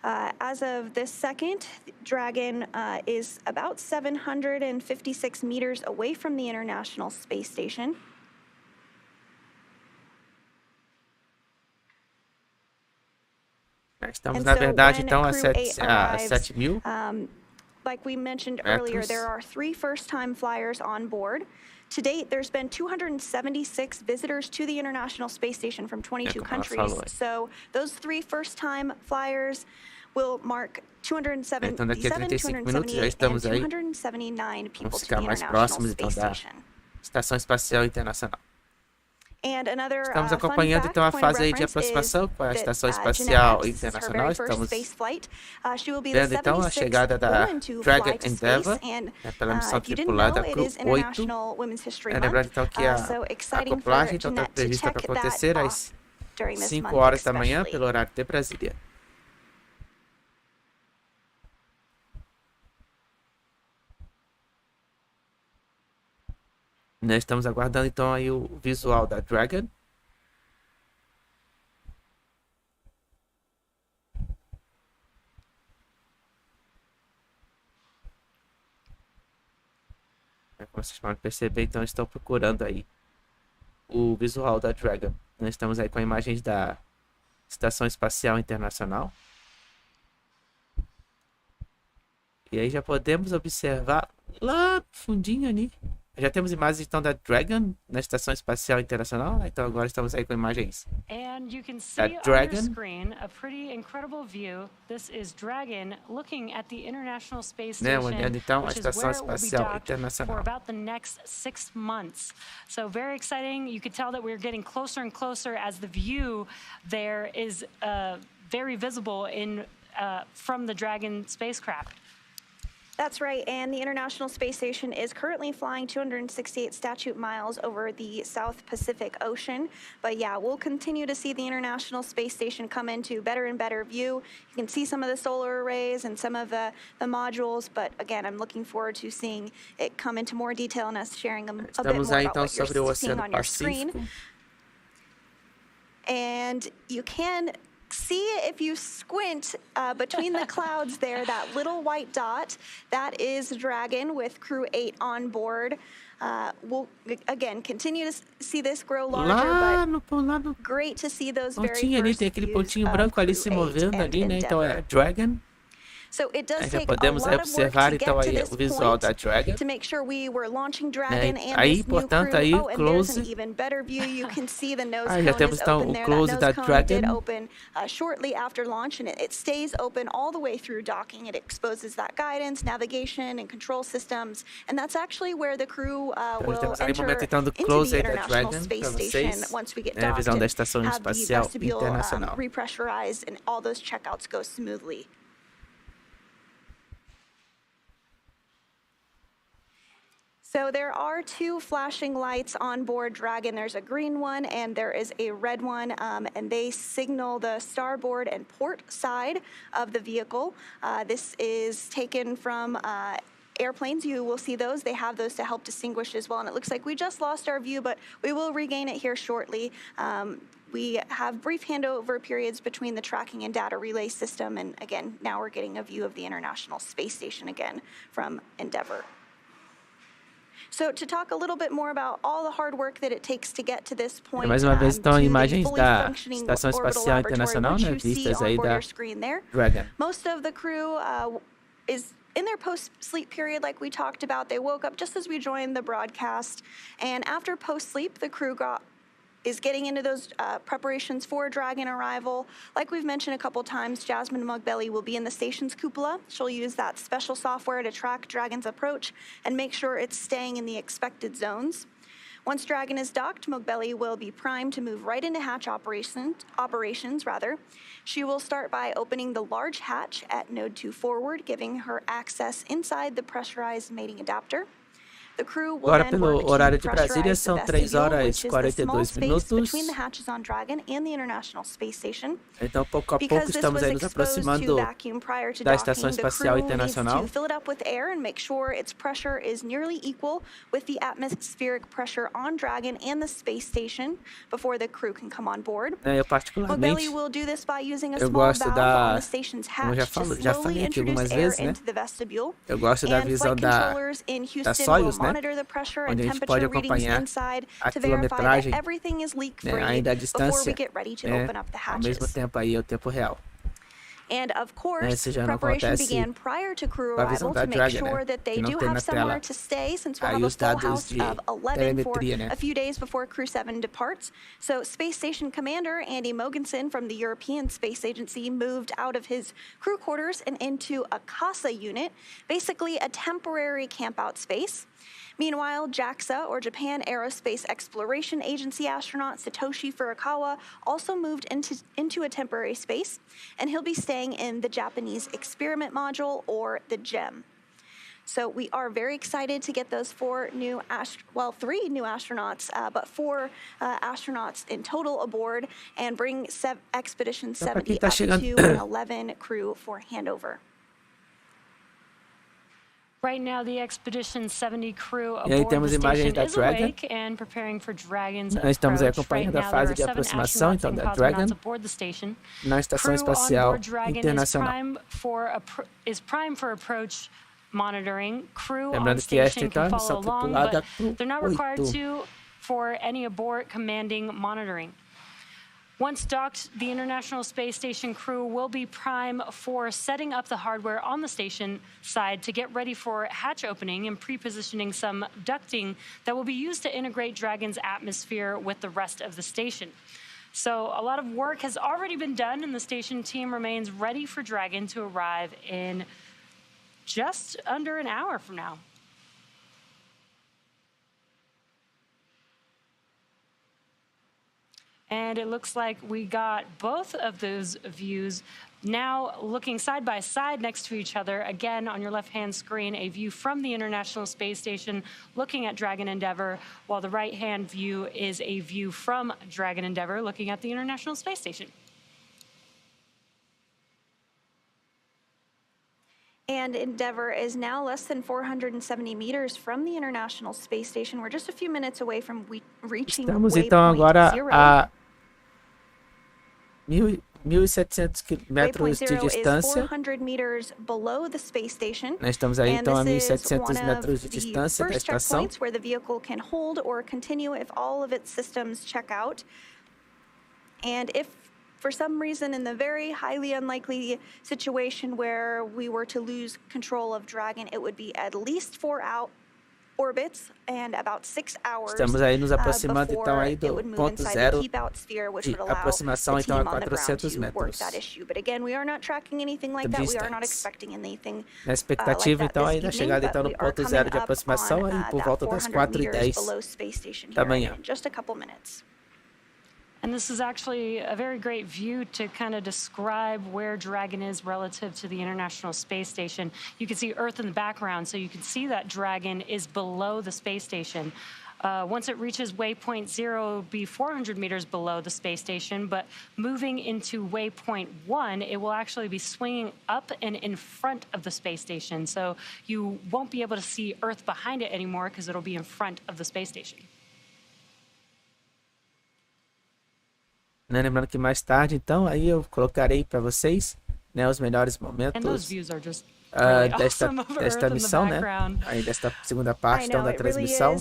As of this second, Dragon is about 756 meters away from the International Space Station. Estamos, na verdade, então a 7.000. Like we mentioned earlier, there are 3 first-time flyers on board. To date, there's been 276 visitors to the International Space Station from 22 countries. So those 3 first-time flyers will mark 277, 278, and 279 people to the International Space Station. Estação Espacial Internacional. And another Estamos fun acompanhando fact, então a point of fase aí de reference, aproximação is com a Estação that, Espacial Jeanette Epps, her Internacional. very first Estamos space flight. She will be the vendo então a 76th chegada da woman to Dragon fly to Endeavour, space, and pela missão if you didn't know, tripulada it is CREW-8. International Women's History Month. Lembrando então que a So exciting for acoplagem então está Jeanette to prevista check para acontecer that às off during this 5 month horas da manhã especially. pelo horário de Brasília. Nós estamos aguardando então aí o visual da Dragon. Como vocês podem perceber, então estão procurando aí o visual da Dragon. Nós estamos aí com imagens da Estação Espacial Internacional. E aí já podemos observar lá no fundinho ali. Já temos imagens então da Dragon na Estação Espacial Internacional. Então agora estamos aí com imagens And you can da see on your Dragon. screen a pretty incredible view. This is Dragon looking at the International Space Né, Station, olhando então a which is Estação where it will be Espacial docked for Internacional. about the next 6 months. So very exciting. You could tell that we're getting closer and closer as the view there is very visible in from the Dragon spacecraft. That's right, and the International Space Station is currently flying 268 statute miles over the South Pacific Ocean. But yeah, we'll continue to see the International Space Station come into better and better view. You can see some of the solar arrays and some of the modules, but again, I'm looking forward to seeing it come into more detail and us sharing a bit more Estamos aí about então what sobre o you're seeing Oceano on your screen. Pacífico. And you can see if you squint between the clouds there, that little white dot, that is Dragon with CREW-8 on board. We'll, again, continue to see this grow larger, Lá but no great to see those very pontinho ali, first tem aquele views pontinho of branco ali se CREW-8 movendo and ali, né? Então é Endeavour. Dragon. So it does Já take a podemos lot of work observar to então get to aí this o visual point da Dragon. to make sure we were launching Dragon Né? and Aí, this new portanto, crew. aí Oh, and there's close. an even better view. You can see the nose Já cone temos is então open o there. close That da nose cone did Dragon. open shortly after launch, and it stays open all the way through docking. It exposes that guidance, navigation, and control systems, and that's actually where the crew will Temos aí o enter momento então do into close the aí da International Dragon Space para Station vocês. once we get Né? A docked visão da and Estação have the Espacial vestibule Internacional. repressurized and all those checkouts go smoothly. So there are 2 flashing lights on board Dragon. There's a green one and there is a red one, and they signal the starboard and port side of the vehicle. This is taken from airplanes. You will see those. They have those to help distinguish as well. And it looks like we just lost our view, but we will regain it here shortly. We have brief handover periods between the tracking and data relay system. And again, now we're getting a view of the International Space Station again from Endeavour. So to talk a little bit more about all the hard work that it takes to get to this point, Mais uma vez, então, to the imagens fully da functioning Estação orbital Espacial laboratory, Internacional, which né, you see vistas on aí board da your screen there. Dragon. Most of the crew is in their post-sleep period, like we talked about. They woke up just as we joined the broadcast, and after post-sleep, the crew is getting into those preparations for Dragon arrival. Like we've mentioned a couple times, Jasmine Mugbelly will be in the station's cupola. She'll use that special software to track Dragon's approach and make sure it's staying in the expected zones. Once Dragon is docked, Mugbelly will be primed to move right into hatch operations. She will start by opening the large hatch at node 2 forward, giving her access inside the pressurized mating adapter. The crew will Agora, then pelo work to horário de Brasília, pressurize são the 3 vestibule, horas which e is the small 42 space minutos. between the hatches on Dragon and the International Space Station. Então, pouco a pouco, Because this estamos was aí nos exposed to aproximando vacuum prior to da docking, Estação the Espacial crew needs Internacional. to fill it up with air and make sure its pressure is nearly equal with the atmospheric pressure on Dragon and the space station before the crew can come on board. Eu Mugbelly particularmente, will do this by using a eu small gosto valve on da, the station's como hatch to já slowly falei aqui introduce algumas air vezes, né? into the vestibule. Eu gosto da And visão flight da controllers in Houston will Soyuz, né? monitor the pressure and Onde a gente temperature pode readings acompanhar inside a to verify that quilometragem, everything is né, leak-free ainda à before we distância, get ready to né, open up the ao mesmo hatches. tempo aí, o tempo real. And of course, Esse já não preparation acontece began prior to crew com a visão arrival da to make Dragon, sure né? that they Que não do tem have na somewhere tela to stay, since we'll aí have a os full dados house de of 11 for telemetria, né? a few days before Crew 7 departs. So Space Station Commander Andy Mogensen from the European Space Agency moved out of his crew quarters and into a CASA unit, basically a temporary camp-out space. Meanwhile, JAXA, or Japan Aerospace Exploration Agency astronaut Satoshi Furukawa, also moved into a temporary space, and he'll be staying in the Japanese Experiment Module, or the GEM. So we are very excited to get those 3 new astronauts, but 4 astronauts in total aboard, and bring Expedition 70 up to an 11 crew for handover. Right now, the Expedition 70 crew E aí aboard temos the imagens station da is Dragon. awake and preparing for Dragon's Nós estamos aí approach. Right acompanhando a now, fase there de are 7 aproximação, astronauts então, and da Dragon cosmonauts aboard the station. na Estação Crew on Espacial board Dragon Internacional. is primed for approach monitoring. Crew on Lembrando que esta station então é a can missão follow along, tripulada but they're not required CREW-8. to for any abort commanding monitoring. Once docked, the International Space Station crew will be prime for setting up the hardware on the station side to get ready for hatch opening and pre-positioning some ducting that will be used to integrate Dragon's atmosphere with the rest of the station. So a lot of work has already been done, and the station team remains ready for Dragon to arrive in just under an hour from now. And it looks like we got both of those views now looking side by side next to each other. Again, on your left-hand screen, a view from the International Space Station looking at Dragon Endeavour, while the right-hand view is a view from Dragon Endeavour looking at the International Space Station. And Endeavour is now less than 470 meters from the International Space Station. We're just a few minutes away from reaching Estamos então agora a 1.700 metros de distância. Nós estamos aí então a 1.700 metros de distância da estação. Where the vehicle can hold or continue if all of its systems check out. And if for some reason, in the very highly unlikely situation where we were to lose control of Dragon, it would be at least 4 orbits and about 6 hours. Estamos aí nos aproximando então aí do ponto zero de aproximação então a 400 metros. But again, we are not tracking anything like that. We are not expecting anything. Na expectativa então aí da chegada então no ponto zero de aproximação aí por volta das 4:10 da manhã. Just a couple minutes. And this is actually a very great view to kind of describe where Dragon is relative to the International Space Station. You can see Earth in the background, so you can see that Dragon is below the space station. Once it reaches waypoint 0, it'll be 400 meters below the space station, but moving into waypoint 1, it will actually be swinging up and in front of the space station. So you won't be able to see Earth behind it anymore because it'll be in front of the space station. Né, lembrando que mais tarde, então, aí eu colocarei para vocês, né, os melhores momentos desta missão, né? Aí desta segunda parte então, da transmissão.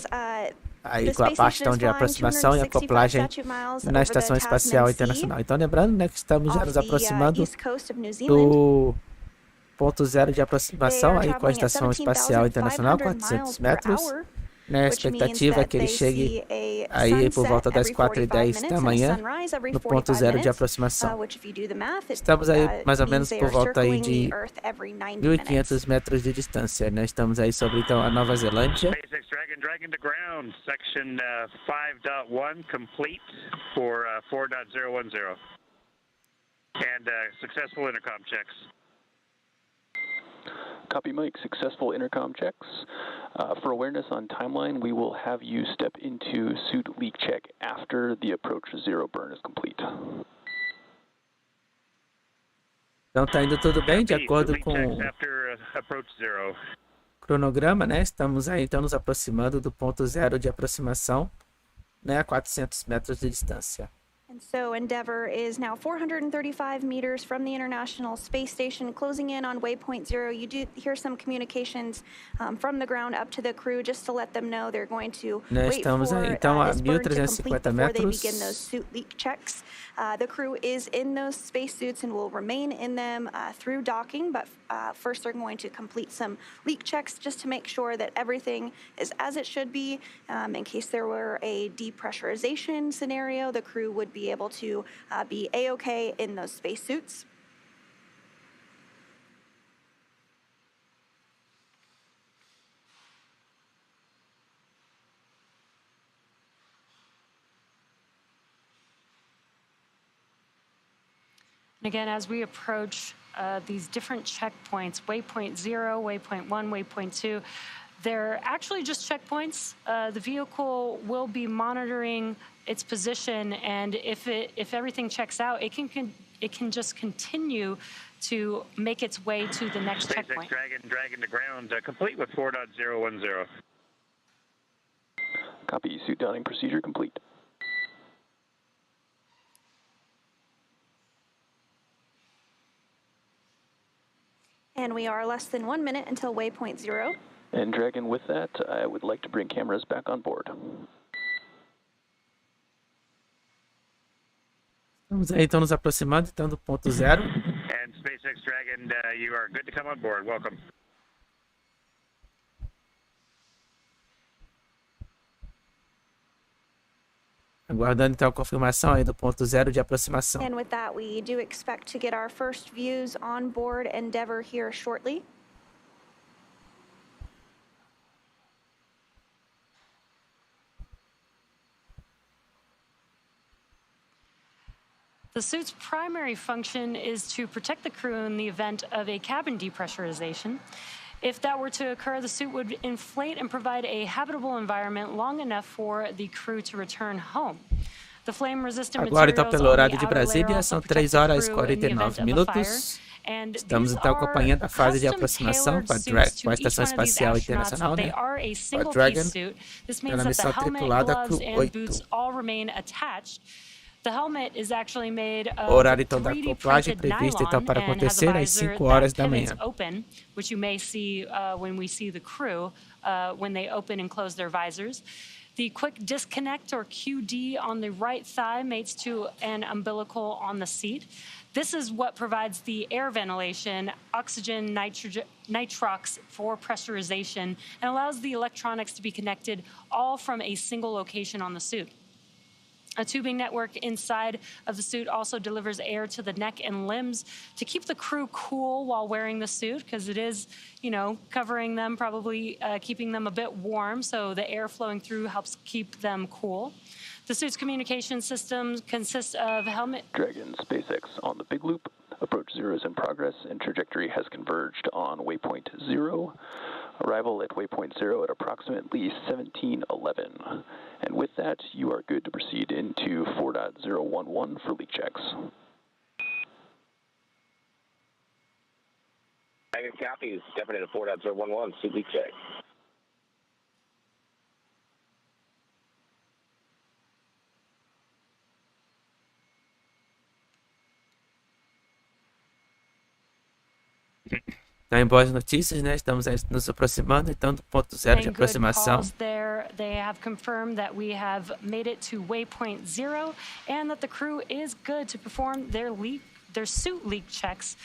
Aí com a parte então, de aproximação e acoplagem na Estação Espacial Internacional. Então, lembrando, né, que estamos já nos aproximando do ponto 0 de aproximação aí com a Estação Espacial Internacional, 400 metros. Né, a expectativa é que ele chegue aí por volta das 4h10 da manhã, no ponto 0 de aproximação. Estamos aí mais ou menos por volta aí de 1.500 metros de distância, né? Estamos aí sobre então a Nova Zelândia. SpaceX Dragon to ground, section 5.1 complete for 4.010. And successful intercom checks. Copy, Mike. Successful intercom checks. For awareness on timeline, we will have you step into suit leak check after the approach 0 burn is complete. Então tá indo tudo bem, de acordo com o cronograma, né? Estamos aí então nos aproximando do ponto 0 de aproximação, né? A 400 metros de distância. And so Endeavour is now 435 meters from the International Space Station, closing in on waypoint 0. You do hear some communications from the ground up to the crew, just to let them know they're going to wait for this burn to complete before they begin those suit leak checks. The crew is in those spacesuits and will remain in them through docking, but first they're going to complete some leak checks just to make sure that everything is as it should be. In case there were a depressurization scenario, the crew would be able to be A-OK in those spacesuits. And again, as we approach these different checkpoints, waypoint 0, waypoint 1, waypoint 2, they're actually just checkpoints. The vehicle will be monitoring its position, and if everything checks out, it can just continue to make its way to the next checkpoint. Dragon to ground, complete with 4.010. Copy. Suit downing procedure complete. And we are less than 1 minute until waypoint 0. And Dragon, with that, I would like to bring cameras back on board. Estamos aí, então nos aproximando então do ponto 0. And SpaceX Dragon, you are good to come on board. Welcome. Aguardando então a confirmação aí do ponto 0 de aproximação. And with that, we do expect to get our first views on board Endeavour here shortly. The suit's primary function is to protect the crew in the event of a cabin depressurization. If that were to occur, the suit would inflate and provide a habitable environment long enough for the crew to return home. The flame-resistant Agora, então, materials pelo on horário the de outer layer Brasília, also são protect 3 the horas e crew in the event 49 of a minutos. And Estamos these então are acompanhando a fase de custom aproximação tailored com a, suits com a to Estação each one of these Espacial astronauts. Internacional, They né? are a A single-piece Dragon, suit. This pela means that the missão helmet, tripulada gloves, and CREW-8. boots all remain attached. The helmet is actually made O of horário então da 3D acoplagem printed previsto então nylon para and has a acontecer às visor 5 horas that da pivots manhã. open, which you may see when we see the crew when they open and close their visors. The quick disconnect, or QD, on the right thigh mates to an umbilical on the seat. This is what provides the air ventilation, oxygen, nitrox for pressurization, and allows the electronics to be connected all from a single location on the suit. A tubing network inside of the suit also delivers air to the neck and limbs to keep the crew cool while wearing the suit, because it is, you know, covering them, probably keeping them a bit warm, so the air flowing through helps keep them cool. The suit's communication system consists of helmet... Dragon SpaceX on the big loop. Approach 0 is in progress and trajectory has converged on waypoint 0. Arrival at waypoint 0 at approximately 1711. And with that, you are good to proceed into 4.011 for leak checks. Dragon copies. Definite at 4.011. See leak check. Então, em boas notícias, né? Estamos aí nos aproximando, então, do ponto zero de aproximação. There, they have confirmed that we have made it to waypoint 0 and that the crew is good to perform their suit leak checks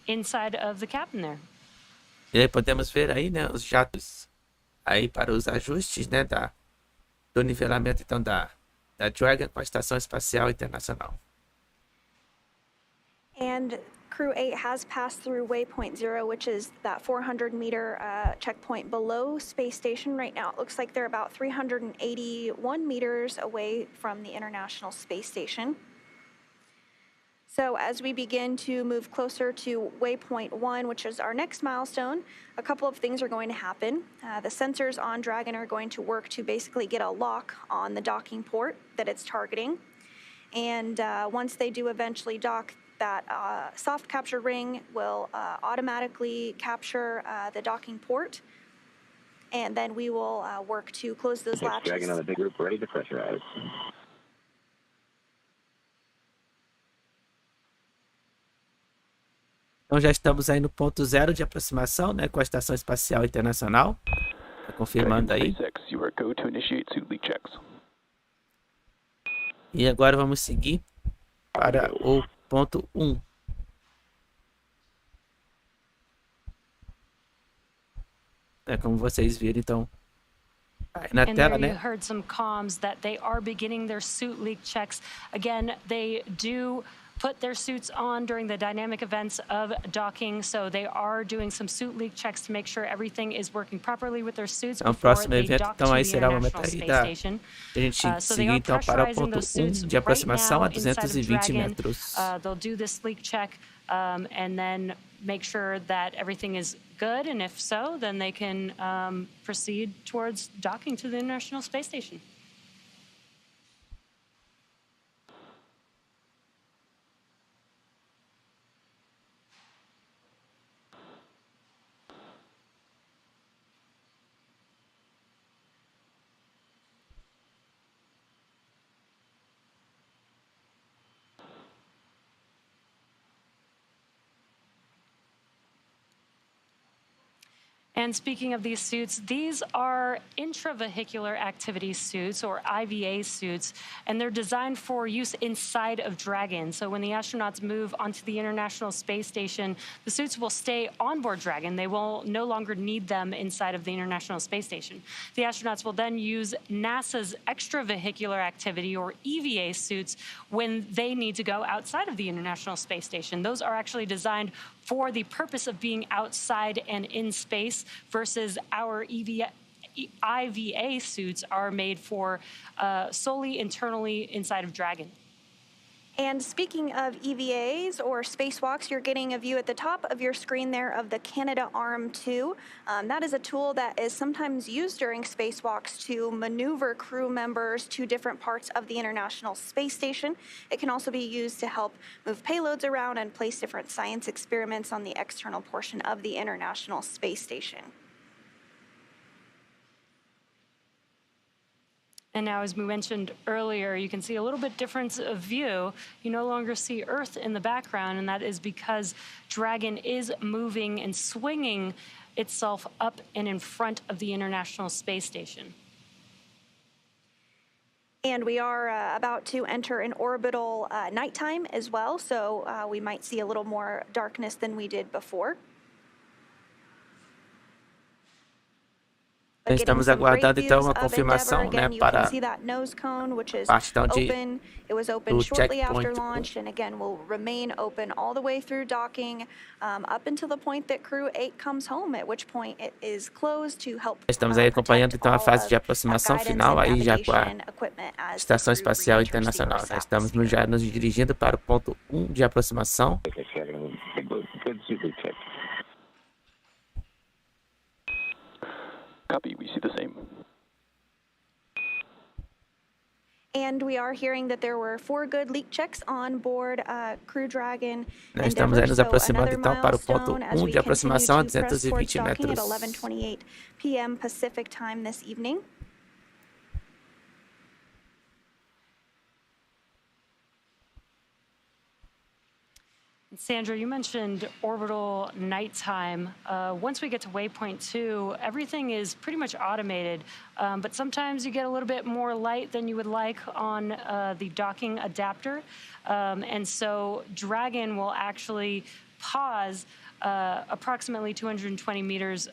inside of the cabin there. E aí podemos ver aí, né, os jatos aí para os ajustes, né, do nivelamento, então, da Dragon com a Estação Espacial Internacional. And CREW-8 has passed through waypoint 0, which is that 400-meter checkpoint below space station. Right now, it looks like they're about 381 meters away from the International Space Station. So as we begin to move closer to waypoint 1, which is our next milestone, a couple of things are going to happen. The sensors on Dragon are going to work to basically get a lock on the docking port that it's targeting. And once they do eventually dock, that soft capture ring will automatically capture the docking port, and then we will work to close those latches. Dragon on the big group, ready to pressurize. Então já estamos aí no ponto 0 de aproximação, né, com a Estação Espacial Internacional. Tá confirmando aí. SpaceX, you are go to initiate suit leak checks. E agora vamos seguir para o ponto 1. Como vocês viram, então, aí na tela, né? You heard some comms that they are beginning their suit leak checks. Again, they do put their suits on during the dynamic events of docking, so they are doing some suit leak checks to make sure everything is working properly with their suits before they dock to the International Space Station. A gente seguir então para o ponto 1 de aproximação a 220 metros. They'll do this leak check and then make sure that everything is good, and if so, then they can proceed towards docking to the International Space Station. And speaking of these suits, these are intravehicular activity suits, or IVA suits, and they're designed for use inside of Dragon. So when the astronauts move onto the International Space Station, the suits will stay on board Dragon. They will no longer need them inside of the International Space Station. The astronauts will then use NASA's extravehicular activity, or EVA suits, when they need to go outside of the International Space Station. Those are actually designed for the purpose of being outside and in space, versus our IVA suits are made for solely internally inside of Dragon. And speaking of EVAs or spacewalks, you're getting a view at the top of your screen there of the Canadarm2. That is a tool that is sometimes used during spacewalks to maneuver crew members to different parts of the International Space Station. It can also be used to help move payloads around and place different science experiments on the external portion of the International Space Station. And now, as we mentioned earlier, you can see a little bit difference of view. You no longer see Earth in the background, and that is because Dragon is moving and swinging itself up and in front of the International Space Station. And we are about to enter an orbital nighttime as well, so we might see a little more darkness than we did before. Estamos aguardando então uma confirmação, né, para a parte então do checkpoint. Estamos aí acompanhando então a fase de aproximação final aí já com a Estação Espacial Internacional. Nós estamos já nos dirigindo para o ponto 1 de aproximação. Copy, we see the same. And we are hearing that there were 4 good leak checks on board Crew Dragon. Nós estamos aí nos aproximando então para o ponto 1 de aproximação a 220 metros. 11:28 p.m. Pacific time this evening. Sandra, you mentioned orbital nighttime. Once we get to waypoint 2, everything is pretty much automated, but sometimes you get a little bit more light than you would like on the docking adapter. And so Dragon will actually pause approximately 220 meters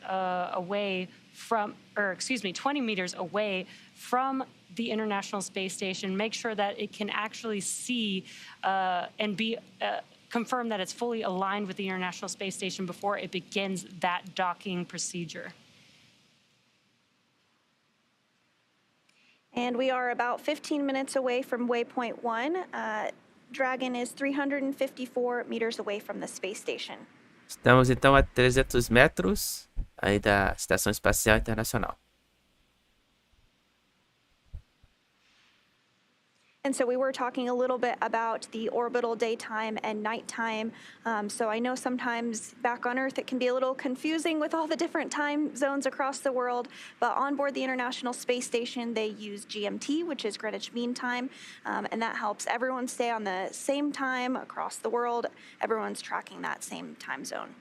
away from, or excuse me, 20 meters away from the International Space Station, make sure that it can actually see and be confirm that it's fully aligned with the International Space Station before it begins that docking procedure. And we are about 15 minutes away from waypoint 1. Dragon is 354 meters away from the space station. Estamos então a 300 metros aí da Estação Espacial Internacional. And so we were talking a little bit about the orbital daytime and nighttime. So I know sometimes back on Earth it can be a little confusing with all the different time zones across the world, but on board the International Space Station they use GMT, which is Greenwich Mean Time, and that helps everyone stay on the same time across the world. Everyone's tracking that same time zone.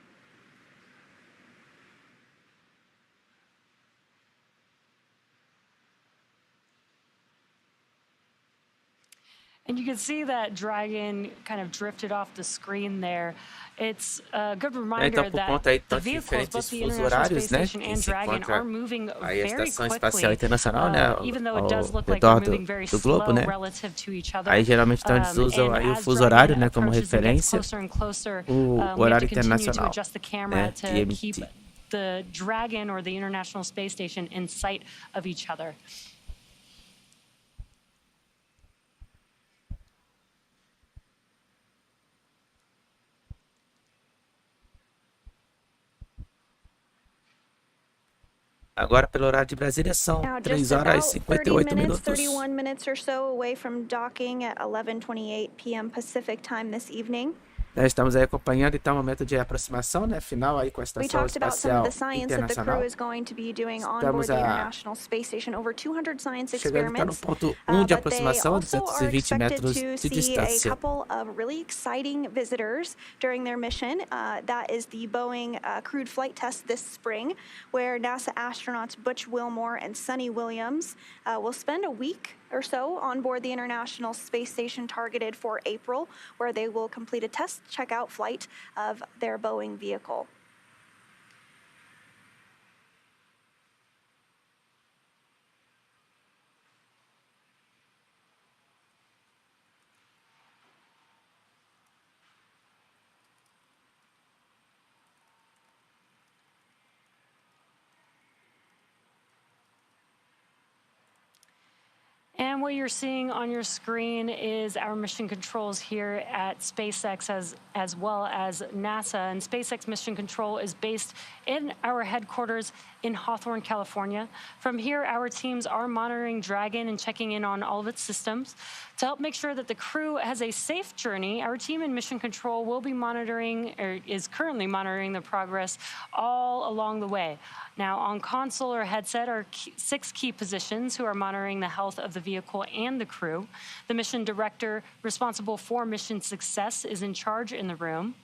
And you can see that Dragon kind of drifted off the screen there. It's a good reminder that the vehicles, both the International Space Station and Dragon, are moving very quickly, even though it does look like they're moving very slow relative to each other. Aí geralmente então eles usam aí o fuso horário, né, como referência. O horário internacional, né, keep the Dragon or the International Space Station in sight of each other. Agora, pelo horário de Brasília, são 3 horas e 58 minutos. 31 minutes or so away from docking at 11:28 p.m. Pacific time this evening. Estamos aí acompanhando então o momento de aproximação, né, final aí com a Estação Espacial Internacional. Estamos chegando então no ponto 1 de aproximação, 220 metros de distância. Really exciting visitors during their mission. That is the Boeing crewed flight test this spring, where NASA astronauts Butch Wilmore and Sunny Williams will spend a week or so on board the International Space Station targeted for April, where they will complete a test checkout flight of their Boeing vehicle. And what you're seeing on your screen is our mission controls here at SpaceX as well as NASA. And SpaceX Mission Control is based in our headquarters in Hawthorne, California. From here, our teams are monitoring Dragon and checking in on all of its systems. To help make sure that the crew has a safe journey, our team in Mission Control will be monitoring, or is currently monitoring, the progress all along the way. Now, on console or headset are 6 key positions who are monitoring the health of the vehicle and the crew. The mission director responsible for mission success is in charge in the room.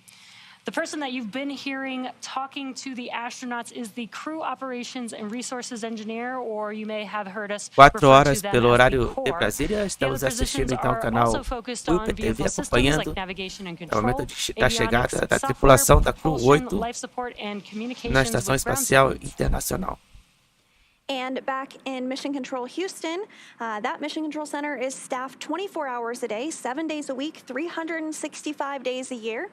The person that you've been hearing talking to the astronauts is the crew operations and resources engineer, or you may have heard us 4 horas pelo horário de Brasília. Estamos assistindo então o canal WillPTV, acompanhando o momento da chegada da tripulação da CREW-8 na Estação Espacial Internacional. And back in Mission Control Houston, that Mission Control Center is staffed 24 hours a day, 7 days a week, 365 days a year.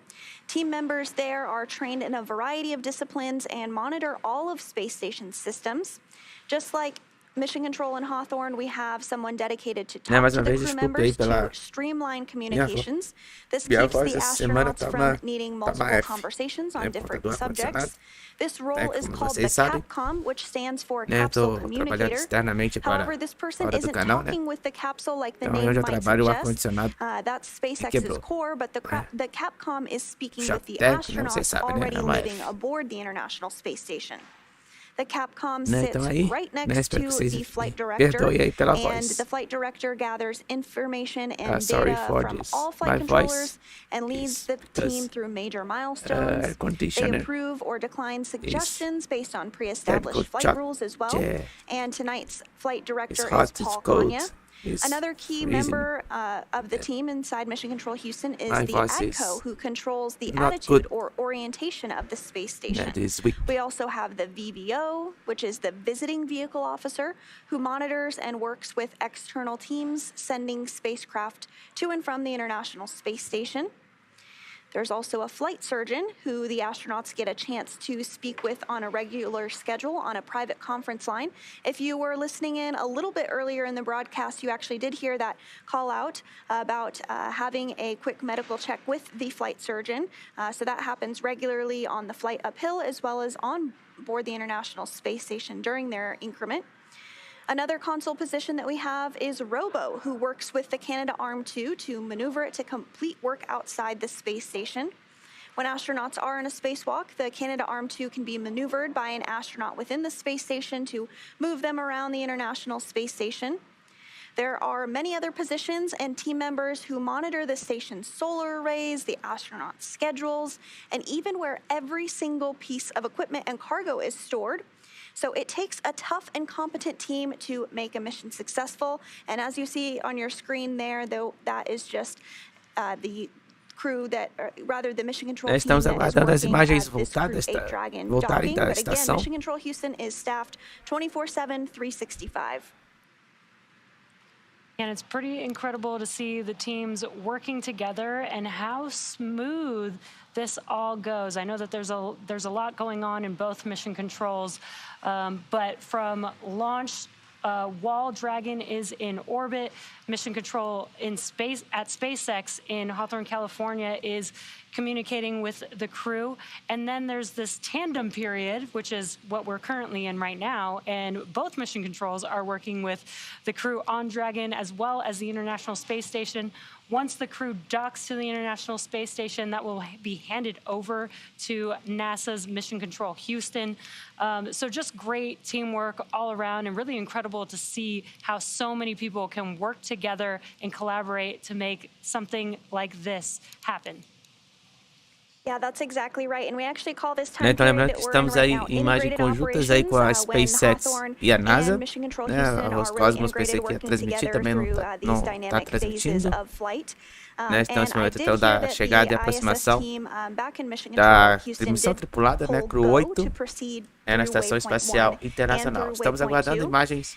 Team members there are trained in a variety of disciplines and monitor all of space station systems. Just like Mission Control in Hawthorne, we have someone dedicated to talk to the crew members to streamline communications. This keeps the astronauts from needing multiple conversations on different subjects. This role is called the CAPCOM, which stands for Capsule Communicator. However, this person isn't talking with the capsule like the name might suggest. That's SpaceX's core, but the CAPCOM is speaking with the astronauts already living aboard the International Space Station. The CAPCOM sits right next to the flight director, and the flight director gathers information and data from all flight controllers and leads the team through major milestones. They approve or decline suggestions based on pre-established flight rules as well. And tonight's flight director is Paul Kanya. Another key member of the team inside Mission Control Houston is the ADCO, who controls the attitude or orientation of the space station. We also have the VVO, which is the visiting vehicle officer, who monitors and works with external teams sending spacecraft to and from the International Space Station. There's also a flight surgeon who the astronauts get a chance to speak with on a regular schedule on a private conference line. If you were listening in a little bit earlier in the broadcast, you actually did hear that call out about having a quick medical check with the flight surgeon. So that happens regularly on the flight uphill as well as on board the International Space Station during their increment. Another console position that we have is Robo, who works with the Canadarm2 to maneuver it to complete work outside the space station. When astronauts are in a spacewalk, the Canadarm2 can be maneuvered by an astronaut within the space station to move them around the International Space Station. There are many other positions and team members who monitor the station's solar arrays, the astronauts' schedules, and even where every single piece of equipment and cargo is stored. So it takes a tough and competent team to make a mission successful. And as you see on your screen there, though, that is just the crew that, or rather the Mission Control team Estamos aguardando as imagens voltarem da But again, estação. Mission Control Houston is staffed 24/7, 365. And it's pretty incredible to see the teams working together and how smooth this all goes. I know that there's a lot going on in both mission controls, but from launch, Wall Dragon is in orbit. Mission control in space at SpaceX in Hawthorne, California, is communicating with the crew. And then there's this tandem period, which is what we're currently in right now. And both mission controls are working with the crew on Dragon as well as the International Space Station. Once the crew docks to the International Space Station, that will be handed over to NASA's Mission Control Houston. So just great teamwork all around, and really incredible to see how so many people can work together and collaborate to make something like this happen. Yeah, that's exactly right. And we actually call this time Então, period lembrando that que we're in estamos right aí now em imagem integrated conjuntas aí com a operations, when SpaceX Hawthorne e a NASA, and Mission Control né? Houston A are really Roscosmos, pensei integrated, que ia working transmitir, together também through não these está dynamic phases transmitindo. of flight. Né? Então, nesse And I momento, did então, hear da that chegada e the aproximação ISS team back in Mission da Control Houston transmissão did tripulada, né? hold CREW-8, go to proceed na through Estação waypoint Espacial 1 and Internacional. through Estamos waypoint aguardando 2. imagens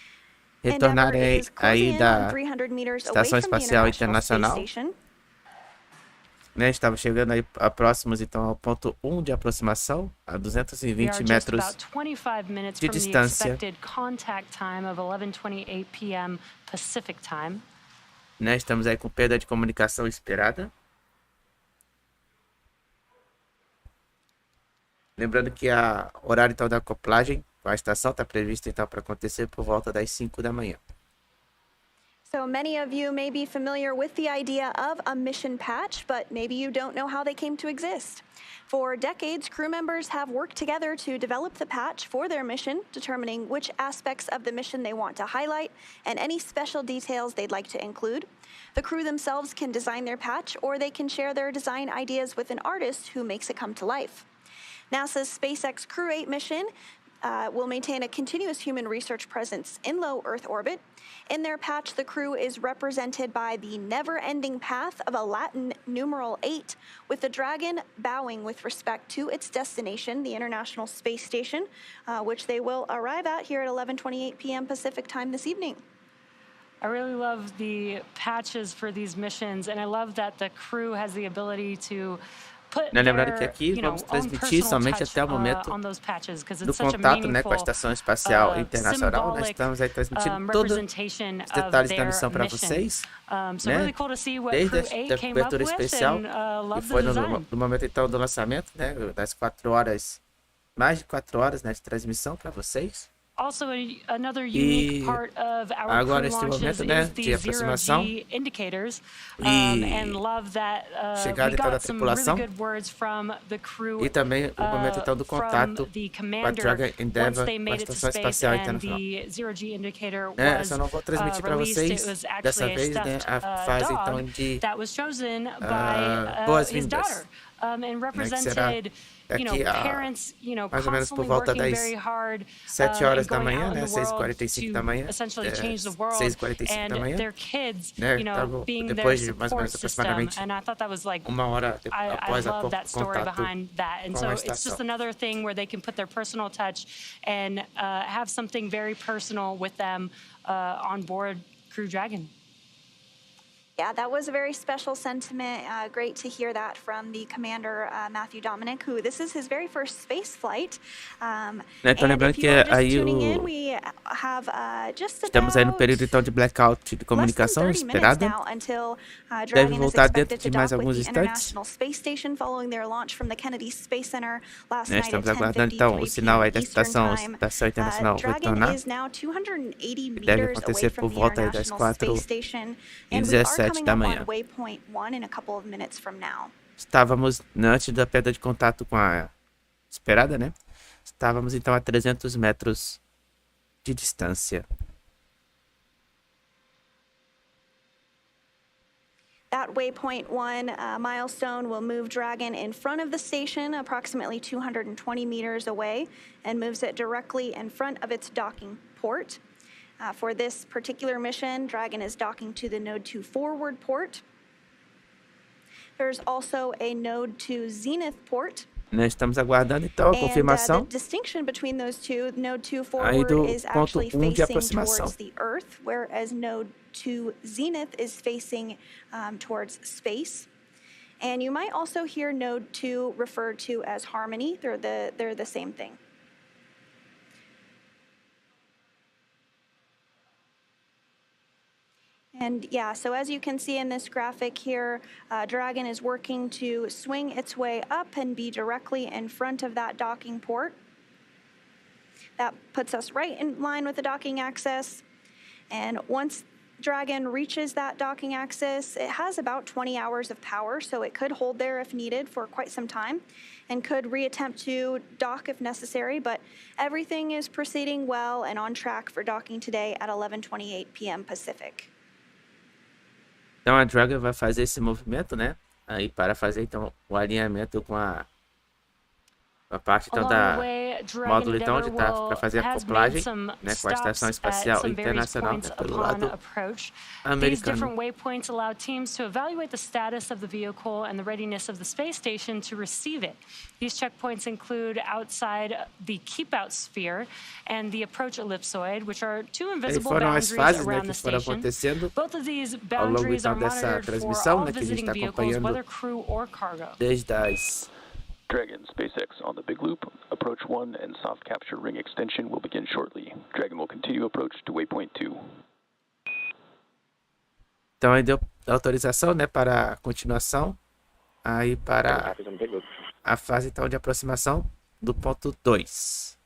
Endeavour retornarem is aí closing in da on 300 meters away Estação from the Espacial International Space Internacional. Station. Né? Estamos chegando aí próximos, então, ao ponto 1 de aproximação, a 220 metros de distância. Né? Estamos aí com perda de comunicação esperada. Lembrando que a horário então da acoplagem com a estação está previsto então para acontecer por volta das 5 da manhã. So many of you may be familiar with the idea of a mission patch, but maybe you don't know how they came to exist. For decades, crew members have worked together to develop the patch for their mission, determining which aspects of the mission they want to highlight and any special details they'd like to include. The crew themselves can design their patch, or they can share their design ideas with an artist who makes it come to life. NASA's SpaceX CREW-8 mission will maintain a continuous human research presence in low Earth orbit. In their patch, the crew is represented by the never-ending path of a Latin numeral 8, with the Dragon bowing with respect to its destination, the International Space Station, which they will arrive at here at 11:28 p.m. Pacific time this evening. I really love the patches for these missions, and I love that the crew has the ability to put Lembrando que their, aqui you know, vamos own transmitir personal somente touch até o momento on those patches, because do it's such a contato, né, com a meaningful, Estação Espacial Internacional. Nós symbolic estamos aí transmitindo todos representation os of detalhes da their missão para mission. vocês, So né? really cool to see what Desde CREW-8 a came up cobertura with, especial, and que love the foi design. no momento então do lançamento, né, das 4 horas, mais de 4 horas, né, de transmissão para vocês. Also, another unique part of our agora crew esse launches momento, né, is de the aproximação zero-G indicators, e and love that chegada we então da got some really tripulação good words from the crew, e também o momento então do from contato the com a commander Dragon once Endeavour they com a made it to Estação space Espacial and Internacional. the zero-G indicator Eu was só não vou transmitir para released. It vocês was dessa actually a vez, né, stuffed a fase então dog de that was chosen by his boas-vindas, daughter, and né, que será represented, you know, daqui a parents, you know, mais ou menos por constantly volta working das very hard, 7 horas and da going manhã, out in né, the world 6h45 da manhã, to essentially change the world, 6h45 da and manhã, their kids, né, you know, being their depois de mais ou support menos system, aproximadamente and I thought that was like, uma hora I após a love that story contato behind that, and com so a it's just estação. another thing where they can put their personal touch and have something very personal with them on board Crew Dragon. Yeah, that was a very special sentiment. Great to hear that from the commander, Matthew Dominick, who this is his very first space flight. Então lembrando que aí estamos aí no período então de blackout de comunicação esperado. Deve voltar dentro de mais alguns instantes. Estamos aguardando então o sinal aí da Estação Internacional retornar. Deve acontecer por volta aí das 4h17 da manhã. Estávamos antes da perda de contato com a esperada, né? Estávamos então a 300 metros de distância. That waypoint 1 milestone will move Dragon in front of the station, approximately 220 meters away, and moves it directly in front of its docking port. For this particular mission, Dragon is docking to the Node 2 forward port. There's also a Node 2 zenith port. Nós estamos aguardando então a confirmação. The distinction between those two, Node 2 forward is actually facing towards the Earth, whereas Node 2 zenith is facing towards space. And you might also hear Node 2 referred to as Harmony. They're the same thing. And yeah, so as you can see in this graphic here, Dragon is working to swing its way up and be directly in front of that docking port. That puts us right in line with the docking axis. And once Dragon reaches that docking axis, it has about 20 hours of power, so it could hold there if needed for quite some time and could reattempt to dock if necessary, but everything is proceeding well and on track for docking today at 11:28 p.m. Pacific. Então a Dragon vai fazer esse movimento, né? Aí para fazer então o alinhamento com a parte então da módulo então de para fazer a acoplagem, né, com a Estação Espacial Internacional, né, pelo lado americano. These different waypoints allow teams to evaluate the status of the vehicle and the readiness of the space station to receive it. These checkpoints include outside the keep-out sphere and the approach ellipsoid, which are two invisible boundaries around the station. Both of these boundaries are monitored for all visiting vehicles, whether crew or cargo. Desde as Dragon, SpaceX on the big loop. Approach 1 and soft capture ring extension will begin shortly. Dragon will continue approach to waypoint 2. Então aí deu autorização, né, para a continuação, aí para a fase então de aproximação do ponto 2,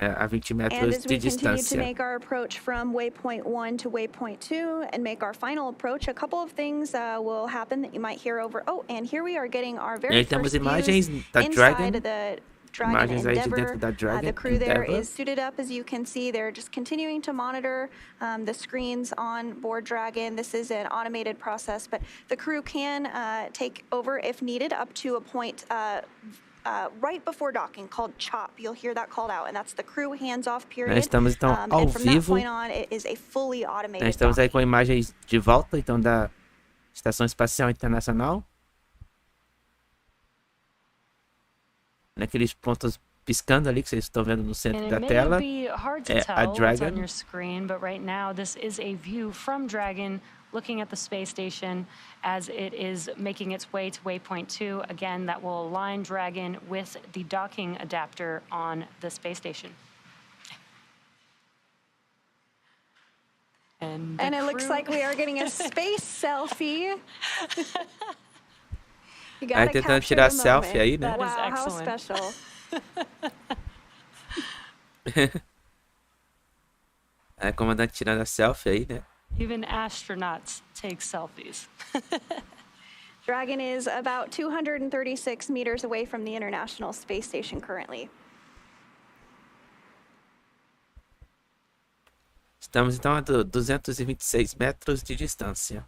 né, a 20 metros de distância. And as we continue to make our approach from waypoint 1 to waypoint 2 and make our final approach, a couple of things will happen that you might hear over. Oh, and here we are getting our very first imagens views da Dragon. inside the Dragon Imagens aí de dentro da Endeavour. Dragon The crew there Endeavour. is suited up, as you can see. They're just continuing to monitor the screens on board Dragon. This is an automated process, but the crew can take over if needed up to a point right before docking, called CHOP. You'll hear that called out, and that's the crew hands-off period. Nós estamos então ao and from that vivo. point on, it is a fully automated Nós estamos aí docking. com imagens de volta, então, da Estação Espacial Internacional. Naqueles pontos piscando ali que vocês estão vendo no centro da tela. É a Dragon. On your screen, but right now this is a view from Dragon looking at the space station as it is making its way to waypoint 2. Again, that will align Dragon with the docking adapter on the space station. And it looks like we are getting a space selfie. You Aí gotta tentando capture tirar the selfie moment. aí, né? That Wow, is how excellent. special. É, comandante tirando a selfie aí, né? Even astronauts take selfies. Dragon is about 236 meters away from the International Space Station currently. Estamos então a 226 metros de distância.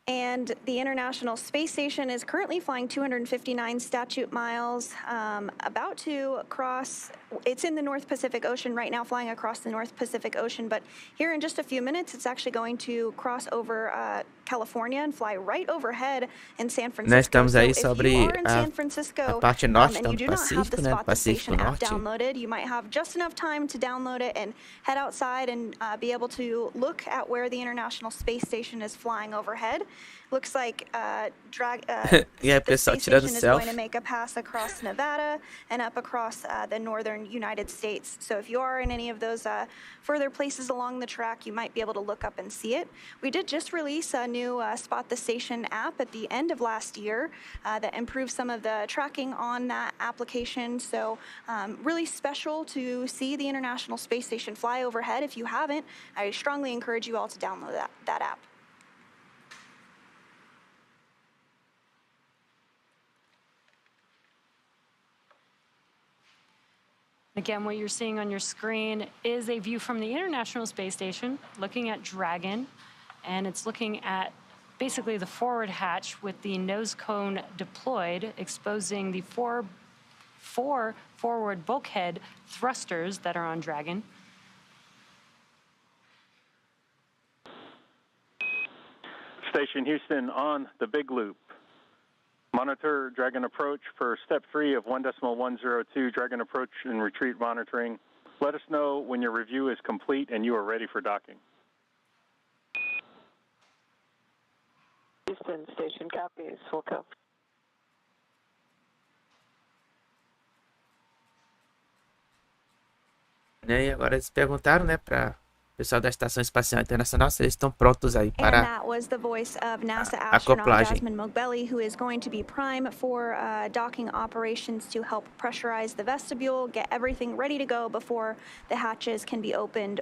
And the International Space Station is currently flying 259 statute miles, about to cross. It's in the North Pacific Ocean right now, flying across the North Pacific Ocean. But here in just a few minutes, it's actually going to cross over California and fly right overhead in San Francisco. Nós estamos aí so sobre if you are in San Francisco, a parte norte and you do not have the Pacífico, né? Spot the Pacífico Station app Norte. downloaded, you might have just enough time to download it and head outside and be able to look at where the International Space Station is flying overhead. Looks like E aí, the pessoal, space tirando station is going to selfie. make a pass across Nevada and up across the northern United States. So if you are in any of those further places along the track, you might be able to look up and see it. We did just release a new Spot the Station app at the end of last year that improved some of the tracking on that application. So really special to see the International Space Station fly overhead. If you haven't, I strongly encourage you all to download that app. Again, what you're seeing on your screen is a view from the International Space Station looking at Dragon, and it's looking at basically the forward hatch with the nose cone deployed, exposing the four forward bulkhead thrusters that are on Dragon. Station Houston on the big loop. Monitor Dragon approach for step 3 of 1.102 Dragon approach and retreat monitoring. Let us know when your review is complete and you are ready for docking. Houston Station copies. Full coverage. E agora eles perguntaram, né, para o pessoal da Estação Espacial Internacional se eles estão prontos aí And para that was the voice of NASA a astronaut acoplagem. Jasmine Mogbelli, who is going to be prime for docking operations to help pressurize the vestibule, get everything ready to go before the hatches can be opened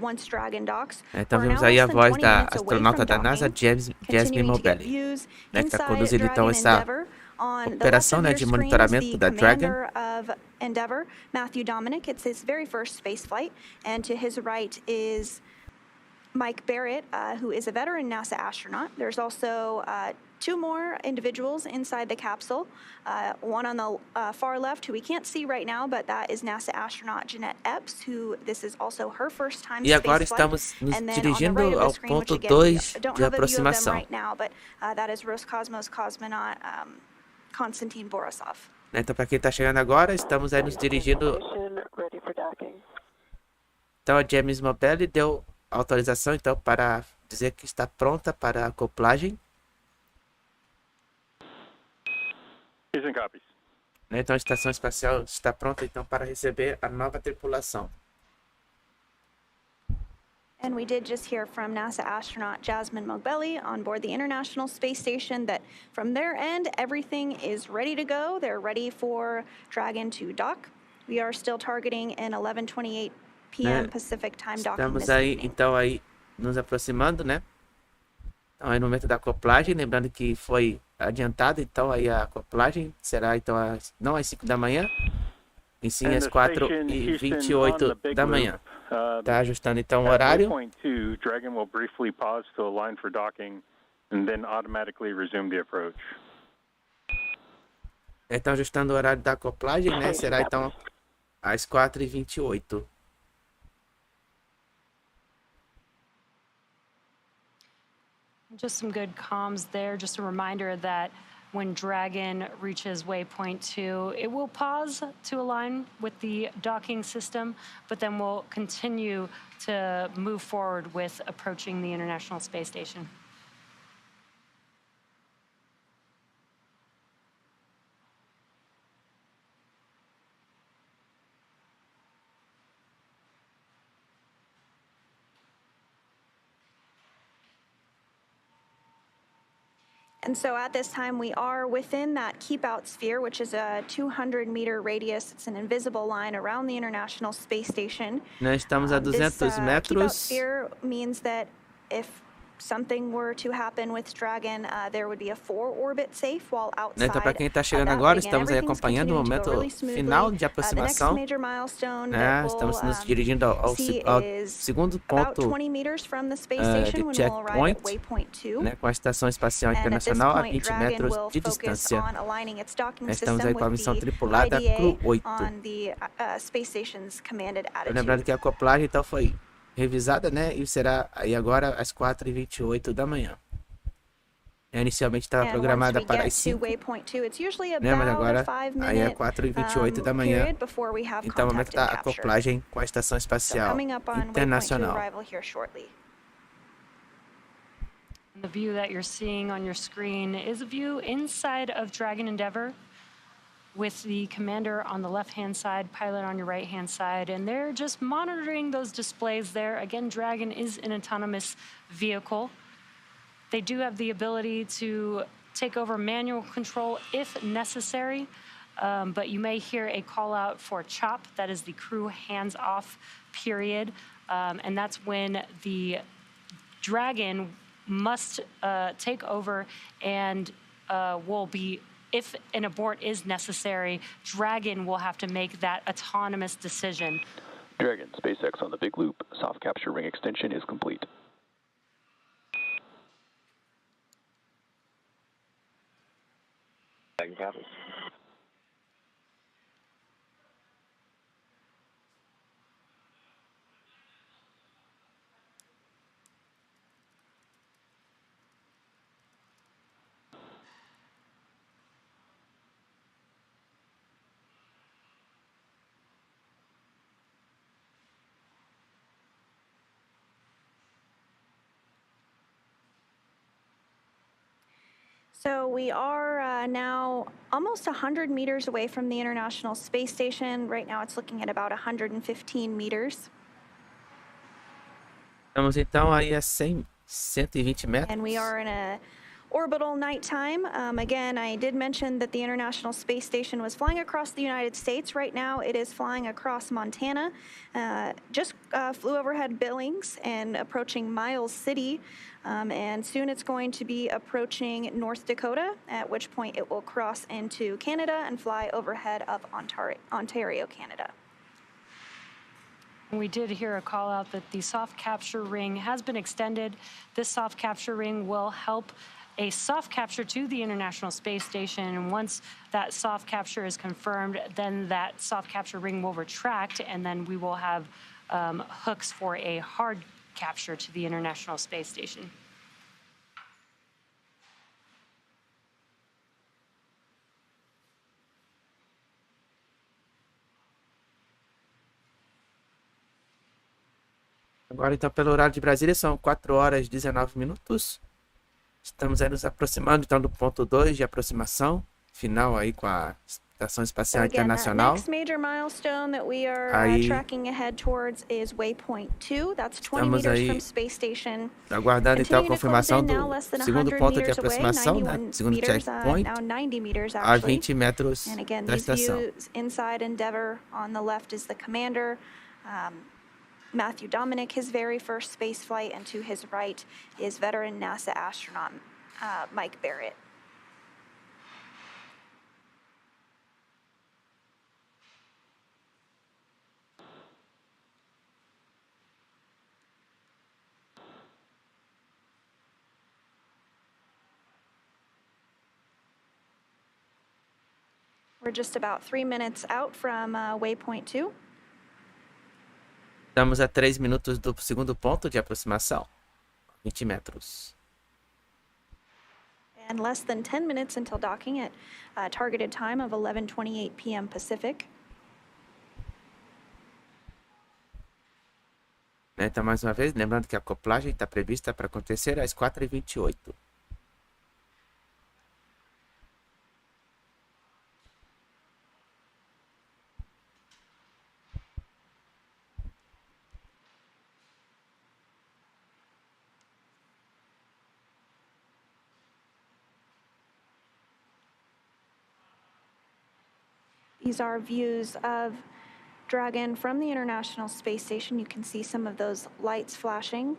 once Dragon docks. Então We're vimos now aí a less than voz 20 da minutes away astronauta from da NASA, docking, Jasmine continuing to get Mogbelli, views né, que está inside conduzindo então Dragon essa Endeavour. On the left operação, of né, your de screen is monitoramento the da Dragon. commander of Endeavour, Matthew Dominick. It's his very first space flight, and to his right is Mike Barratt, who is a veteran NASA astronaut. There's also two more individuals inside the capsule. One on the far left, who we can't see right now, but that is NASA astronaut Jeanette Epps, who this is also her first time E agora space flight. estamos nos And then on the dirigindo right of the ao screen, which ponto again, we 2 don't de have a view of them aproximação. right now, but that is Roscosmos cosmonaut Konstantin Borisov. Então, para quem está chegando agora, estamos aí nos dirigindo. Station ready for docking. Então, a James Mobley deu autorização então para dizer que está pronta para a acoplagem. Houston copies. Então, a Estação Espacial está pronta então para receber a nova tripulação. And we did just hear from NASA astronaut Jasmine Mogbelli on board the International Space Station that from their end, everything is ready to go. They're ready for Dragon to dock. We are still targeting an 11:28 p.m. Né? Pacific time docking Estamos this aí, evening. então, aí nos aproximando, né? Então, aí no momento da acoplagem, lembrando que foi adiantado, então aí a acoplagem será então não às 5 da manhã, e sim às 4h28 da manhã. Tá ajustando então o horário. At waypoint 2, Dragon will briefly pause to align for docking. and then automatically resume the approach. Então, ajustando o horário da acoplagem, né? Será então às 4h28. Just some good comms there. Just a reminder that when Dragon reaches waypoint 2, it will pause to align with the docking system, but then we'll continue to move forward with approaching the International Space Station. And so at this time, we are within that keep out sphere, which is a 200-meter radius. It's an invisible line around the International Space Station. Nós estamos a 200 Keep out metros. sphere means that if something were to happen with Dragon, there would be a 4-orbit safe while outside. Então, para quem está chegando agora, estamos aí acompanhando o momento final de aproximação. Né? Estamos nos dirigindo ao segundo ponto de checkpoint, né? Com a Estação Espacial Internacional a 20 metros de distância. Estamos aí com a missão tripulada CREW-8. Lembrando que a acoplagem então foi revisada, né? E será aí agora às 4h28 da manhã. Inicialmente estava programada para as 5, né? Mas agora aí é 4h28 da manhã. Então, o momento da acoplagem com a Estação Espacial Internacional. The view that you're seeing on your screen is a view inside of Dragon Endeavour, with the commander on the left-hand side, pilot on your right-hand side, and they're just monitoring those displays there. Again, Dragon is an autonomous vehicle. They do have the ability to take over manual control if necessary, but you may hear a call out for CHOP, that is the crew hands-off period, and that's when the Dragon must take over and will be, if an abort is necessary, Dragon will have to make that autonomous decision. Dragon, SpaceX on the big loop. Soft capture ring extension is complete. Second copy. So we are now almost 100 meters away from the International Space Station. Right now it's looking at about 115 meters. Estamos então aí a 120 metros. And we are in a orbital nighttime. Again, I did mention that the International Space Station was flying across the United States. Right now, it is flying across Montana. Just flew overhead Billings and approaching Miles City. And soon it's going to be approaching North Dakota, at which point it will cross into Canada and fly overhead of Ontario, Canada. We did hear a call out that the soft capture ring has been extended. This soft capture ring will help a soft capture to the International Space Station, and once that soft capture is confirmed, then that soft capture ring will retract, and then we will have hooks for a hard capture to the International Space Station. Agora, então, pelo horário de Brasília, são 4h19. Estamos aí nos aproximando, então, do ponto 2 de aproximação, final aí com a Estação Espacial Internacional. Next major milestone that we are tracking ahead towards is waypoint 2. That's 20 meters from space station. Aguardando então a confirmação do segundo ponto de aproximação, né? Segundo checkpoint, a 20 metros da estação. Inside Endeavour, on the left is the commander. Matthew Dominick, his very first space flight, and to his right is veteran NASA astronaut Mike Barratt. We're just about 3 minutes out from waypoint 2. Estamos a 3 minutos do segundo ponto de aproximação, 20 metros. And less than 10 minutes until docking at targeted time of 11:28 p.m. Pacific. Então, mais uma vez, lembrando que a acoplagem está prevista para acontecer às 4h28. These are views of Dragon from the International Space Station. You can see some of those lights flashing.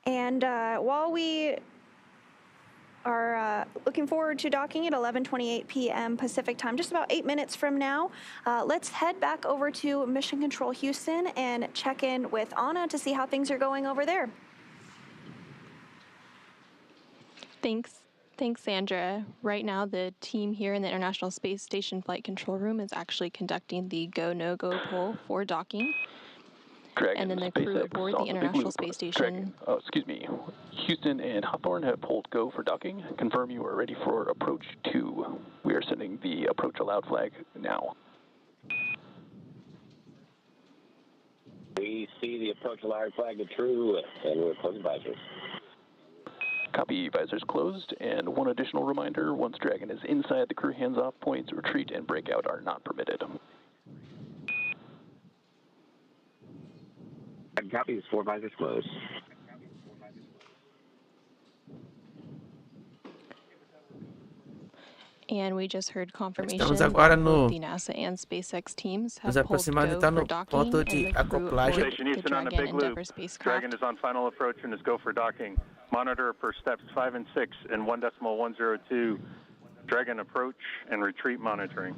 And while we are looking forward to docking at 11:28 p.m. Pacific time, just about 8 minutes from now. Let's head back over to Mission Control Houston and check in with Anna to see how things are going over there. Thanks, Sandra. Right now, the team here in the International Space Station Flight Control Room is actually conducting the go-no-go poll for docking. Dragon, and then the crew SpaceX aboard on the International Big Space Loop. Station. Houston and Hawthorne have pulled go for docking. Confirm you are ready for approach 2. We are sending the approach allowed flag now. We see the approach allowed flag to true, and we're closing visors. Copy, visors closed, and one additional reminder, once Dragon is inside the crew hands-off points, retreat and breakout are not permitted. Copies, 4 visors closed. And we just heard confirmation Estamos that agora both the NASA and SpaceX teams have nos pulled aproximando go então for no docking, ponto and de the crew acoplagem. aboard Station the Houston on the Dragon Big Loop. Endeavour spacecraft. Dragon is on final approach and is go for docking. Monitor per steps 5 and 6 in 1.102. Dragon approach and retreat monitoring.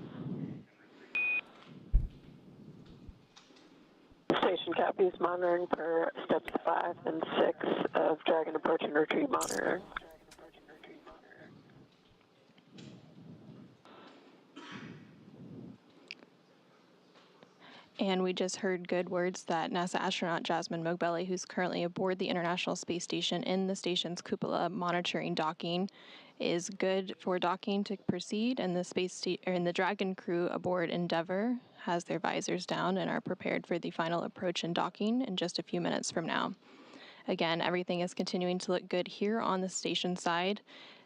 Station copies monitoring per steps 5 and 6 of Dragon approach and retreat monitoring. And we just heard good words that NASA astronaut Jasmine Mogbelli, who's currently aboard the International Space Station in the station's cupola monitoring docking, is good for docking to proceed, and the Dragon crew aboard Endeavour has their visors down and are prepared for the final approach and docking in just a few minutes from now. Again, everything is continuing to look good here on the station side.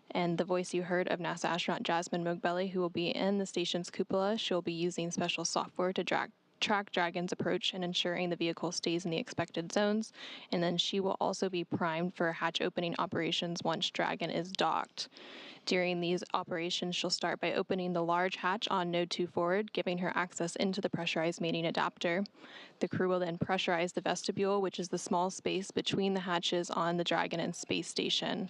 And the voice you heard of NASA astronaut Jasmine Mogbelli, who will be in the station's cupola, she'll be using special software to track Dragon's approach and ensuring the vehicle stays in the expected zones. And then she will also be primed for hatch opening operations once Dragon is docked. During these operations, she'll start by opening the large hatch on Node 2 forward, giving her access into the pressurized mating adapter. The crew will then pressurize the vestibule, which is the small space between the hatches on the Dragon and Space Station.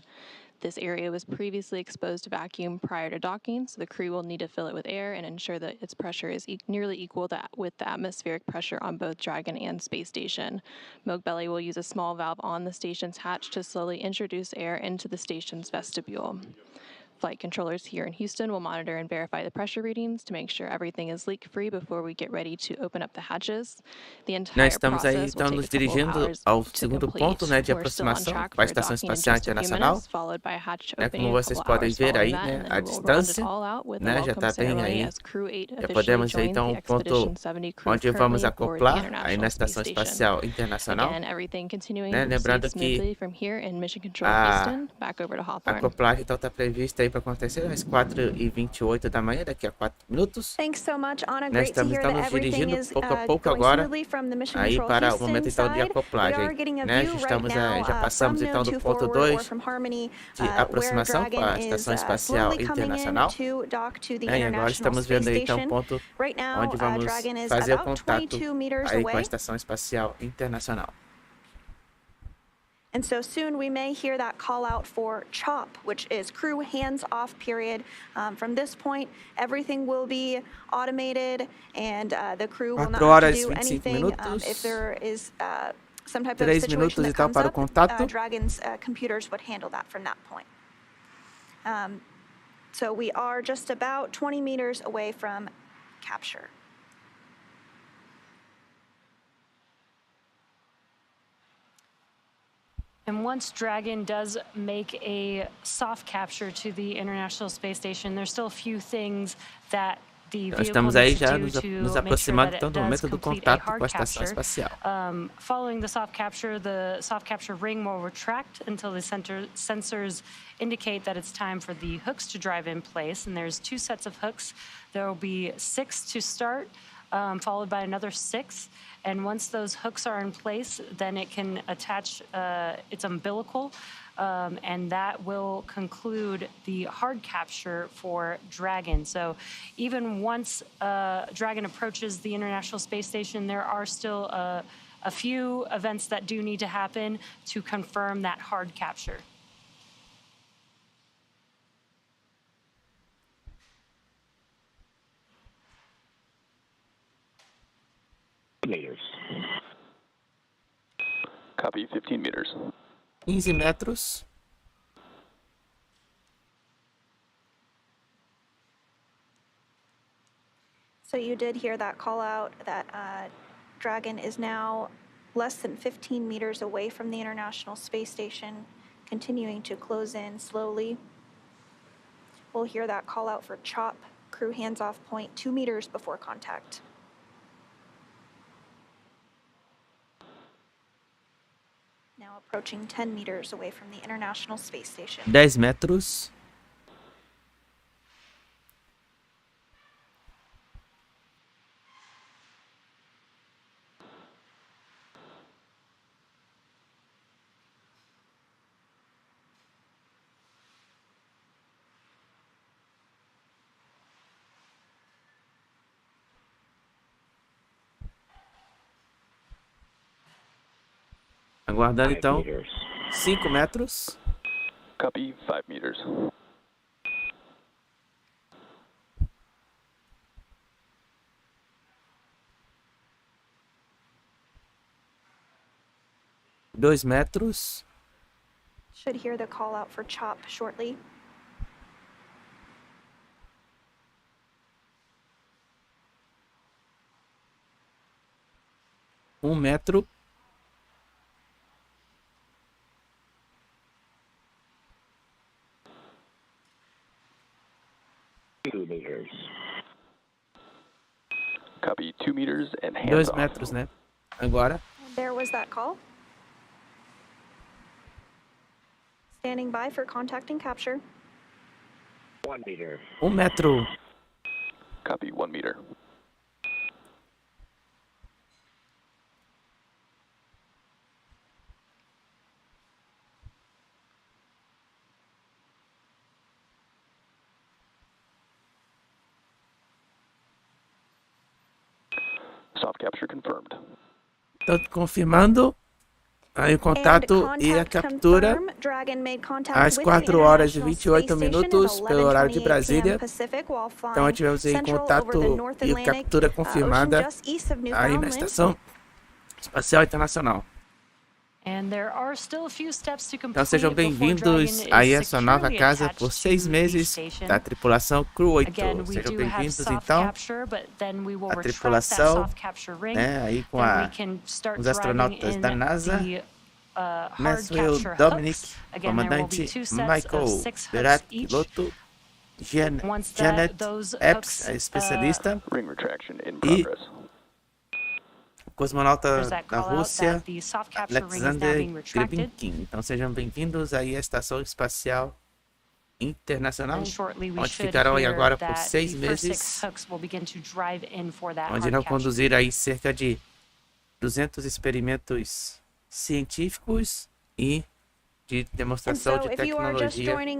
This area was previously exposed to vacuum prior to docking, so the crew will need to fill it with air and ensure that its pressure is nearly equal with the atmospheric pressure on both Dragon and Space Station. Mogbelli will use a small valve on the station's hatch to slowly introduce air into the station's vestibule. Flight controllers here in Houston will monitor and verify the pressure readings to make sure everything is leak-free before we get ready to open up the hatches. The entire Nós estamos aí process will então take nos a couple of dirigindo hours ao to segundo complete. ponto, né, de We're still on aproximação track com a for Estação docking in Espacial just a few Internacional. minutes, followed by hatch Né, opening como a vocês couple podem hours ver aí, following that, né, and then a we will round it distância, all out with a né, já welcome está bem ceremony aí. as CREW-8 Já officially podemos ver joins então the o ponto Expedition 70 crew onde vamos currently aboard the acoplar aí International na Space Estação Station. Espacial Internacional. Again, everything continuing Né, to lembrando proceed que smoothly from here in Mission Control a Houston. Back over to a Hawthorne. acoplagem então está prevista aí para acontecer às 4h28 da manhã, daqui a 4 minutos. Thanks so much, Anna. Nós Great to estamos hear então that nos everything dirigindo is pouco a pouco going agora smoothly from the Mission aí Control para o Houston momento então de side. We acoplagem, are getting a né? view right Estamos now já passamos from então Node do 2 ponto forward or 2 from Harmony, de where aproximação com a Dragon is Estação Espacial slowly coming in Internacional. to dock to the E agora International estamos Space vendo aí então o Station. ponto Right now, onde vamos Dragon is fazer o about contato 22 meters aí com a away. Estação Espacial Internacional. And so soon we may hear that call out for CHOP, which is crew hands-off period. From this point, everything will be automated, and the crew will not 4 have to horas do 25 anything. minutos. If there is some type of 3 situation minutos that e tal comes para o up, contato. Dragon's computers would handle that from that point. So we are just about 20 meters away from capture. And once Dragon does make a soft capture to the International Space Station, there's still a few things that the Nós vehicle estamos aí needs to já do nos to make sure aproximando that então it do does momento do complete a contato com a hard Estação capture. Espacial. Following the soft capture ring will retract until the sensors indicate that it's time for the hooks to drive in place. And there's 2 sets of hooks. There will be 6 to start, followed by another 6. And once those hooks are in place, then it can attach its umbilical, and that will conclude the hard capture for Dragon. So even once Dragon approaches the International Space Station, there are still a few events that do need to happen to confirm that hard capture. Meters. Copy, 15 meters. 15 metros. So you did hear that call out that Dragon is now less than 15 meters away from the International Space Station, continuing to close in slowly. We'll hear that call out for CHOP, crew hands-off point, 2 meters before contact. Now approaching 10 meters away from the International Space Station. 10 metros. Aguardando então 5 metros. Copy, 5 meters. Dois metros. Should hear the call out for CHOP shortly. Metro. Meters. Copy, 2 meters and hands 2 off. metros, né? Agora. There was that call. Standing by for contact and capture. 1 meter. metro. Copy, 1 meter. Soft capture confirmed. Então, confirmando aí o contato e a captura às 4 horas e 28 minutos pelo horário de Brasília. Então, tivemos aí contato e captura confirmada aí na Estação Espacial Internacional. Então sejam bem-vindos aí a essa nova casa por 6 meses da tripulação CREW-8. Sejam bem-vindos então à tripulação, né, aí com os astronautas da NASA, Will, Dominick, Comandante, Michael, Barratt, Piloto, Jeanette Epps, a especialista, Ring retraction in e progress. Cosmonauta da Rússia, Alexander Grebenkin. Então sejam bem-vindos aí à Estação Espacial Internacional, onde ficarão aí agora por 6 meses, onde irão conduzir aí cerca de 200 experimentos científicos e de demonstração de tecnologia em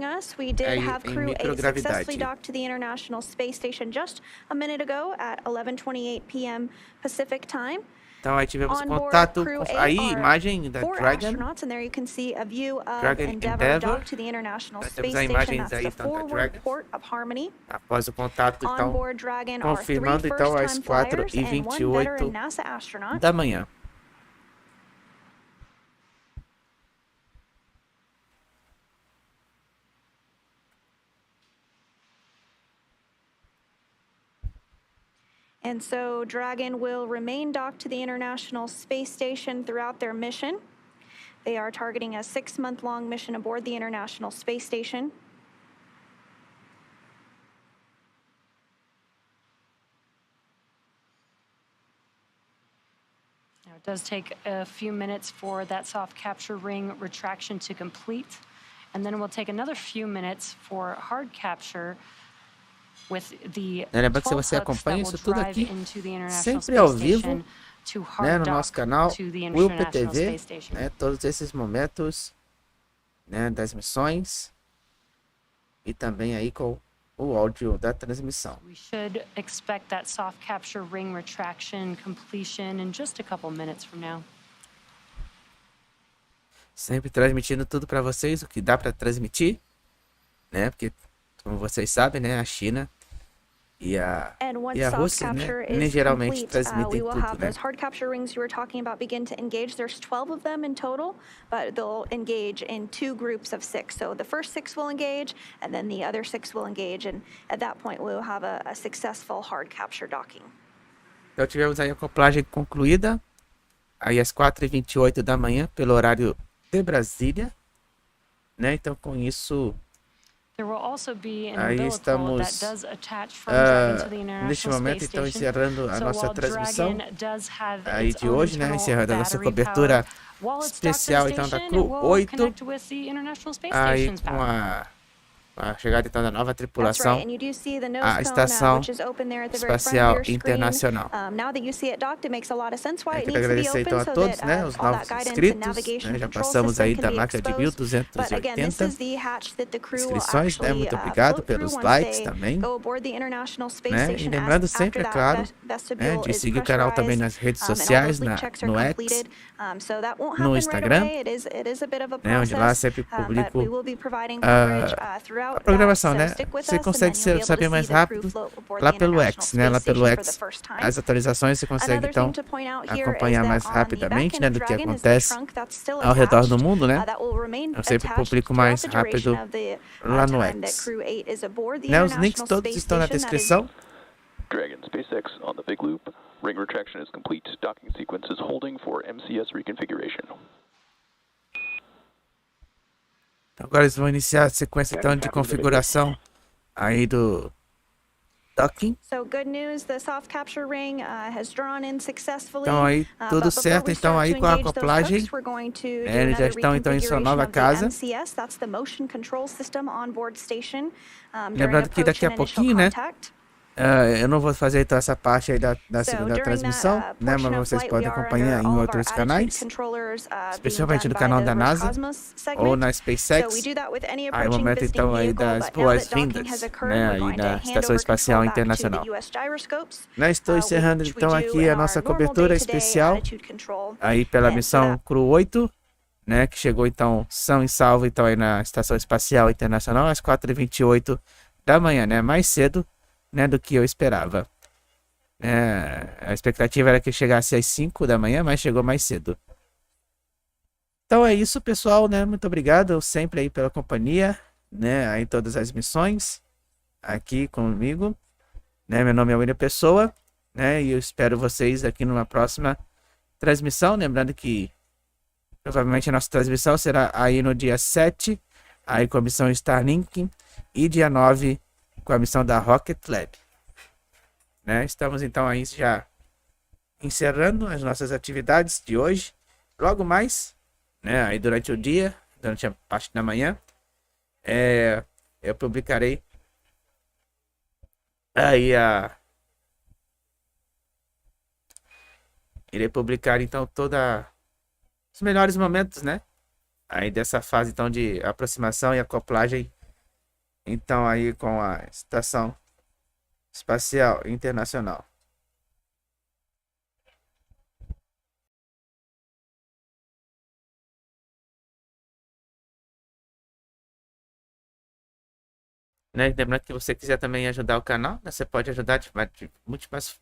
microgravidade. To the International Space Station just a minute ago at 11:28 p.m. Pacific time. Então aí tivemos On board, contato, CREW-8 aí are imagem da 4 Dragon. astronauts, and there you can see a view of Dragon Endeavour Endeavour. docked to the International Nós Space temos a Station. imagens aí That's the então da forward Dragon. port of Harmony. Após o contato, On então, board Dragon are 3 confirmando então às first-time flyers and 1 4h28 veteran NASA astronaut. da manhã. And so Dragon will remain docked to the International Space Station throughout their mission. They are targeting a 6-month-long mission aboard the International Space Station. Now, it does take a few minutes for that soft capture ring retraction to complete, and then it will take another few minutes for hard capture. Lembrando que se você acompanha isso tudo aqui, sempre ao vivo, né, no nosso canal WillPTV, né, todos esses momentos, né, das missões e também aí com o áudio da transmissão. We should expect that soft capture ring retraction completion in just a couple minutes from now. Sempre transmitindo tudo para vocês, o que dá para transmitir, né, porque como vocês sabem, né, a China e a Rússia, né, nem geralmente transmitem tudo, né? Those hard capture rings you were talking about begin to engage. There's 12 of them in total, but they'll engage in 2 groups of 6. So the first 6 will engage, and then the other 6 will engage, and at that point we'll have a successful hard capture docking. Então tivemos aí a acoplagem concluída, aí às 4h28 da manhã, pelo horário de Brasília, né? Então com isso aí estamos neste momento então encerrando a nossa transmissão aí de hoje, né, encerrando a nossa cobertura especial então da CREW-8 aí com a chegada então da nova tripulação à Estação Espacial Internacional. Eu quero agradecer então a todos, né, os novos inscritos, né, já passamos aí da marca de 1.280 inscrições, né, muito obrigado pelos likes também, né, e lembrando sempre, é claro, né, de seguir o canal também nas redes sociais, no X, no Instagram, né, onde lá sempre publico a programação, né? Você consegue saber mais rápido lá pelo X, né? Lá pelo X, as atualizações você consegue então acompanhar mais rapidamente, né? Do que acontece ao redor do mundo, né? Eu sempre publico mais rápido lá no X. Né? Os links todos estão na descrição. Dragon SpaceX on the big loop. Ring retraction is complete. Docking sequence is holding for MCS reconfiguration. Agora eles vão iniciar a sequência então de configuração aí do docking. Então aí tudo certo então aí com a acoplagem. Eles já estão então em sua nova casa. Lembrando que daqui a pouquinho, né? Eu não vou fazer então essa parte aí da segunda transmissão, né? Mas vocês podem acompanhar em outros canais, especialmente no canal da NASA ou na Spacex. Aí o momento então aí das boas-vindas, né? Aí na Estação Espacial Internacional. Estou encerrando então aqui a nossa cobertura especial aí pela missão CREW-8, né? Que chegou então são e salvo então aí na Estação Espacial Internacional às 4h28 da manhã, né? Mais cedo, né, do que eu esperava. A expectativa era que chegasse às 5 da manhã, mas chegou mais cedo. Então é isso, pessoal, né? Muito obrigado sempre aí pela companhia, né? Aí todas as missões aqui comigo, né? Meu nome é William Pessoa, né? E eu espero vocês aqui numa próxima transmissão. Lembrando que provavelmente a nossa transmissão será aí no dia 7, aí com a missão Starlink, e dia 9 com a missão da Rocket Lab, né? Estamos então aí já encerrando as nossas atividades de hoje. Logo mais, né, aí durante o dia, durante a parte da manhã, eu publicarei aí irei publicar então os melhores momentos, né, aí dessa fase então de aproximação e acoplagem então aí com a Estação Espacial Internacional. né? Lembrando que se você quiser também ajudar o canal, né? Você pode ajudar de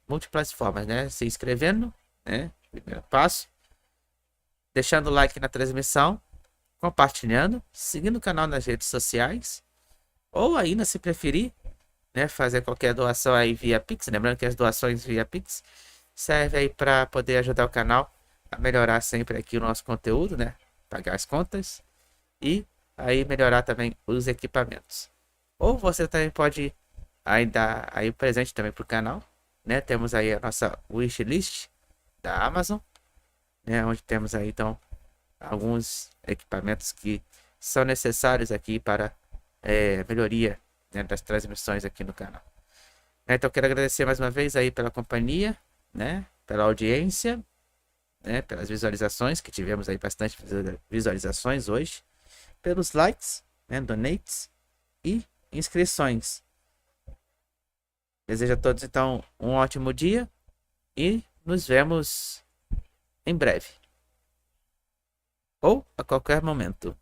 múltiplas formas, né? Se inscrevendo, né? Primeiro passo. Deixando o like na transmissão. Compartilhando. Seguindo o canal nas redes sociais. Ou ainda, se preferir, né? Fazer qualquer doação aí via Pix. Lembrando que as doações via Pix servem aí para poder ajudar o canal a melhorar sempre aqui o nosso conteúdo, né? Pagar as contas. E aí melhorar também os equipamentos. Ou você também pode aí dar aí presente também para o canal, né? Temos aí a nossa wishlist da Amazon, né? Onde temos aí então alguns equipamentos que são necessários aqui para melhoria, né, das transmissões aqui no canal. Então quero agradecer mais uma vez aí pela companhia, né? Pela audiência, né? Pelas visualizações, que tivemos aí bastante visualizações hoje, pelos likes, né? Donates e inscrições. Desejo a todos então um ótimo dia e nos vemos em breve ou a qualquer momento.